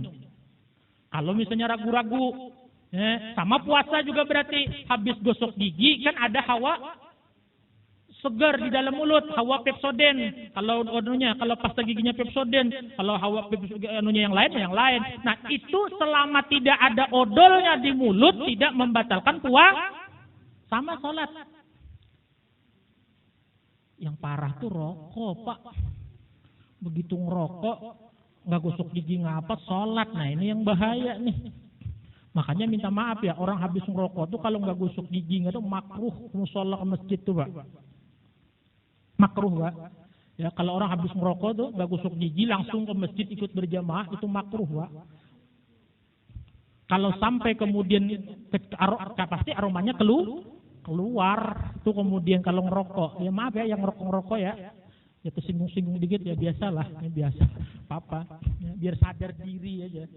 Kalau misalnya ragu-ragu, sama puasa juga berarti habis gosok gigi kan ada hawa segar di dalam mulut, hawa Pepsodent. Kalau pasta giginya Pepsodent, kalau hawa yang lain. Nah itu selama tidak ada odolnya di mulut tidak membatalkan puasa sama sholat. Yang parah tuh rokok, Pak. Begitu ngerokok nggak gosok gigi ngapa sholat. Nah ini yang bahaya nih. Makanya minta maaf ya, orang habis ngerokok tuh kalau nggak gosok gigi nggak tuh makruh musola ke masjid tuh, Pak. Makruh, Pak. Ya kalau orang habis ngerokok tuh nggak gosok gigi langsung ke masjid ikut berjamaah, itu makruh, Pak. Kalau sampai kemudian pasti aromanya keluar tuh kemudian kalau ngerokok. Ya maaf ya yang ngerokok ya. Ya tersinggung-singgung dikit ya biasalah, ini biasa. Apa? Ya, biar sadar diri aja.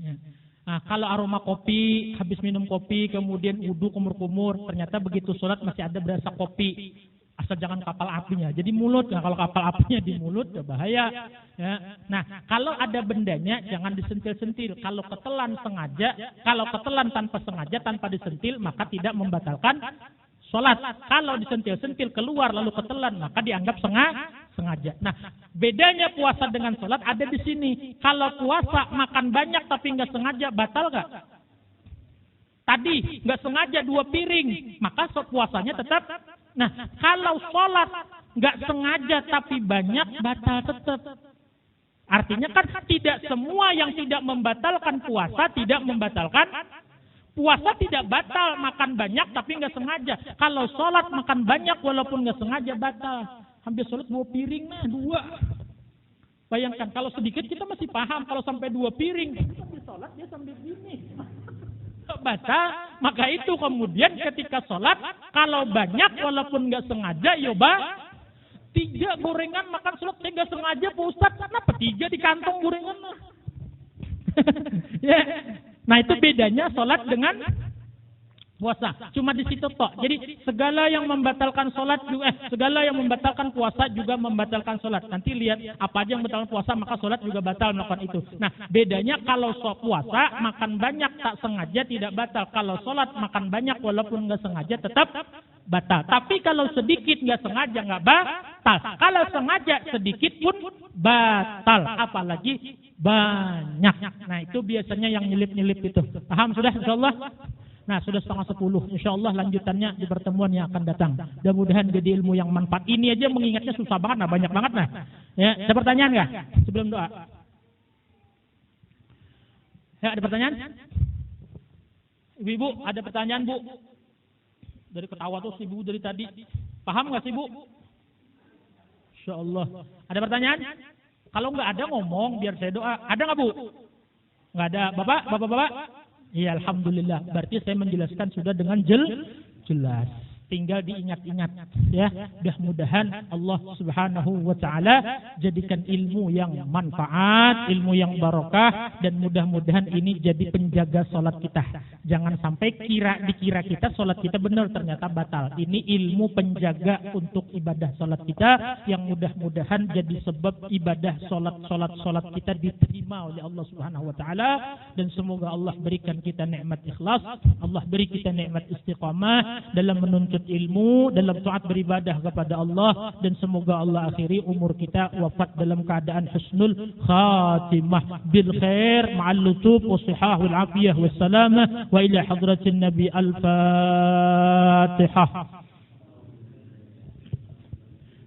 Ya. Nah, kalau aroma kopi, habis minum kopi, kemudian wudu kumur-kumur, ternyata begitu sholat masih ada berasa kopi. Asal jangan kapal apinya. Jadi mulut, nah kalau kapal apinya di mulut, ya bahaya. Ya. Nah, kalau ada bendanya, jangan disentil-sentil. Kalau ketelan sengaja, kalau ketelan tanpa sengaja, tanpa disentil, maka tidak membatalkan sholat. Kalau disentil-sentil keluar lalu ketelan, maka dianggap sengaja. Nah, bedanya puasa dengan sholat ada di sini. Kalau puasa makan banyak tapi nggak sengaja, batal nggak? Tadi nggak sengaja 2 piring, maka puasanya tetap. Nah, kalau sholat nggak sengaja tapi banyak, batal tetap. Artinya kan tidak semua yang tidak membatalkan puasa tidak membatalkan. Puasa tidak batal, makan banyak tapi nggak sengaja. Kalau sholat makan banyak walaupun nggak sengaja batal. Hampir sholat 2 piring, 2. Bayangkan kalau sedikit kita masih paham, kalau sampai 2 piring, sambil sholat dia sambil gini. Batal, maka itu kemudian ketika sholat, kalau banyak walaupun nggak sengaja, 3 gorengan makan sholat, saya nggak sengaja Pak Ustadz, kenapa 3 di kantong gorengan? Ya. Nah itu bedanya sholat dengan puasa. Cuma di situ toh. Jadi segala yang membatalkan sholat juga, segala yang membatalkan puasa juga membatalkan sholat. Nanti lihat apa aja yang membatalkan puasa maka sholat juga batal melakukan itu. Nah bedanya kalau puasa makan banyak tak sengaja tidak batal. Kalau sholat makan banyak walaupun nggak sengaja tetap batal. Tapi kalau sedikit nggak sengaja nggak batal. Kalau sengaja sedikit pun batal. Apalagi banyak. Nah itu biasanya yang nyelip-nyelip itu. Paham sudah insyaallah? Nah sudah 9:30. InsyaAllah lanjutannya di pertemuan yang akan datang. Mudah-mudahan jadi ilmu yang manfaat. Ini aja mengingatnya susah banget, nah banyak banget nah. Ya, ada pertanyaan nggak sebelum doa? Ya ada pertanyaan? Ibu-ibu ada pertanyaan Bu? Dari ketawa tuh ibu dari tadi. Paham nggak sih Bu? InsyaAllah. Ada pertanyaan? Kalau nggak ada ngomong biar saya doa. Ada nggak Bu? Nggak ada. Bapak-bapak? Ya alhamdulillah. Berarti saya menjelaskan sudah dengan jelas. Tinggal diingat-ingat ya. Mudah-mudahan Allah Subhanahu wa taala jadikan ilmu yang manfaat, ilmu yang barokah, dan mudah-mudahan ini jadi penjaga salat kita. Jangan sampai dikira kita salat kita benar ternyata batal. Ini ilmu penjaga untuk ibadah salat kita yang mudah-mudahan jadi sebab ibadah salat kita diterima oleh Allah Subhanahu wa taala, dan semoga Allah berikan kita nikmat ikhlas, Allah beri kita nikmat istiqamah dalam menuntut ilmu, dalam taat beribadah kepada Allah, dan semoga Allah akhiri umur kita wafat dalam keadaan husnul khatimah bil khair ma'al lutuf wa sihah wal afiyah was salamah wa ila hadratin nabi al-fatihah.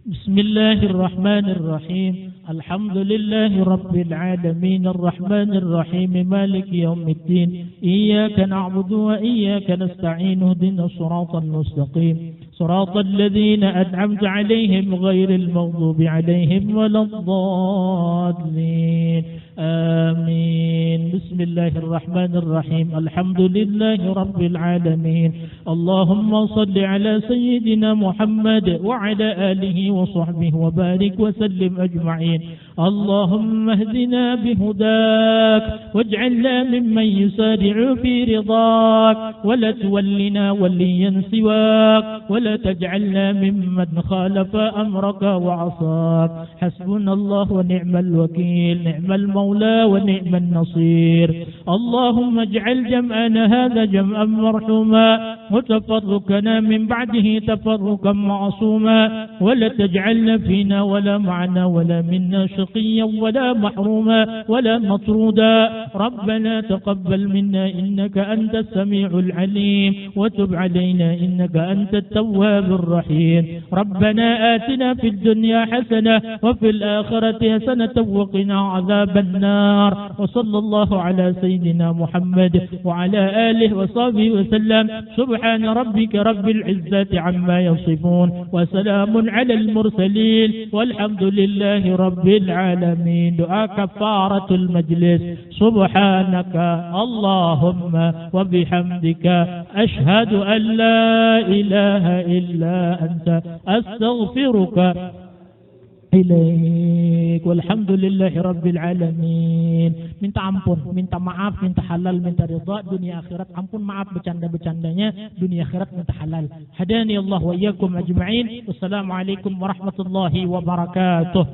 Bismillahirrahmanirrahim. Alhamdulillahi rabbil alamin arrahmanir rahim maliki yaumiddin iyyaka na'budu wa iyyaka nasta'in ihdinas siratal mustaqim siratal ladzina an'amta 'alaihim ghairil maghdubi 'alaihim waladdallin. Amin. Bismillahirrahmanirrahim. Alhamdulillahi rabbil alamin. Allahumma salli ala sayyidina Muhammad wa ala alihi wa sahbihi wa barik wa sallim ajma'in. Allahumma ihdina bihudak waj'alna mimman yusari'u fi ridak wa la tuwallina waliyan siwak wa la taj'alna mimman khalafa amraka wa 'asak. Hasbunallahu wa ni'mal wakeel, ni'mal مولى ونعم النصير. اللهم اجعل جمعنا هذا جمعا مرحوما وتفرقنا من بعده تفرقا معصوما ولا تجعلنا فينا ولا معنا ولا منا شقيا ولا محروما ولا مطرودا. ربنا تقبل منا إنك أنت السميع العليم وتب علينا إنك أنت التواب الرحيم. ربنا آتنا في الدنيا حسنة وفي الآخرة حسنة وقنا عذاب النار. وصلى الله على سيدنا محمد وعلى آله وصحبه وسلم. سبحان ربك رب العزة عما يصفون وسلام على المرسلين والحمد لله رب العالمين. دعاء كفارة المجلس. سبحانك اللهم وبحمدك أشهد أن لا إله إلا أنت أستغفرك ilaik. Walhamdulillahi rabbil alamin. Minta ampun, minta maaf, minta halal, minta ridha dunia akhirat. Ampun maaf bercanda-bercandanya dunia akhirat, minta halal. Hadani Allah wa iyyakum ajma'in. Wassalamualaikum warahmatullahi wabarakatuh.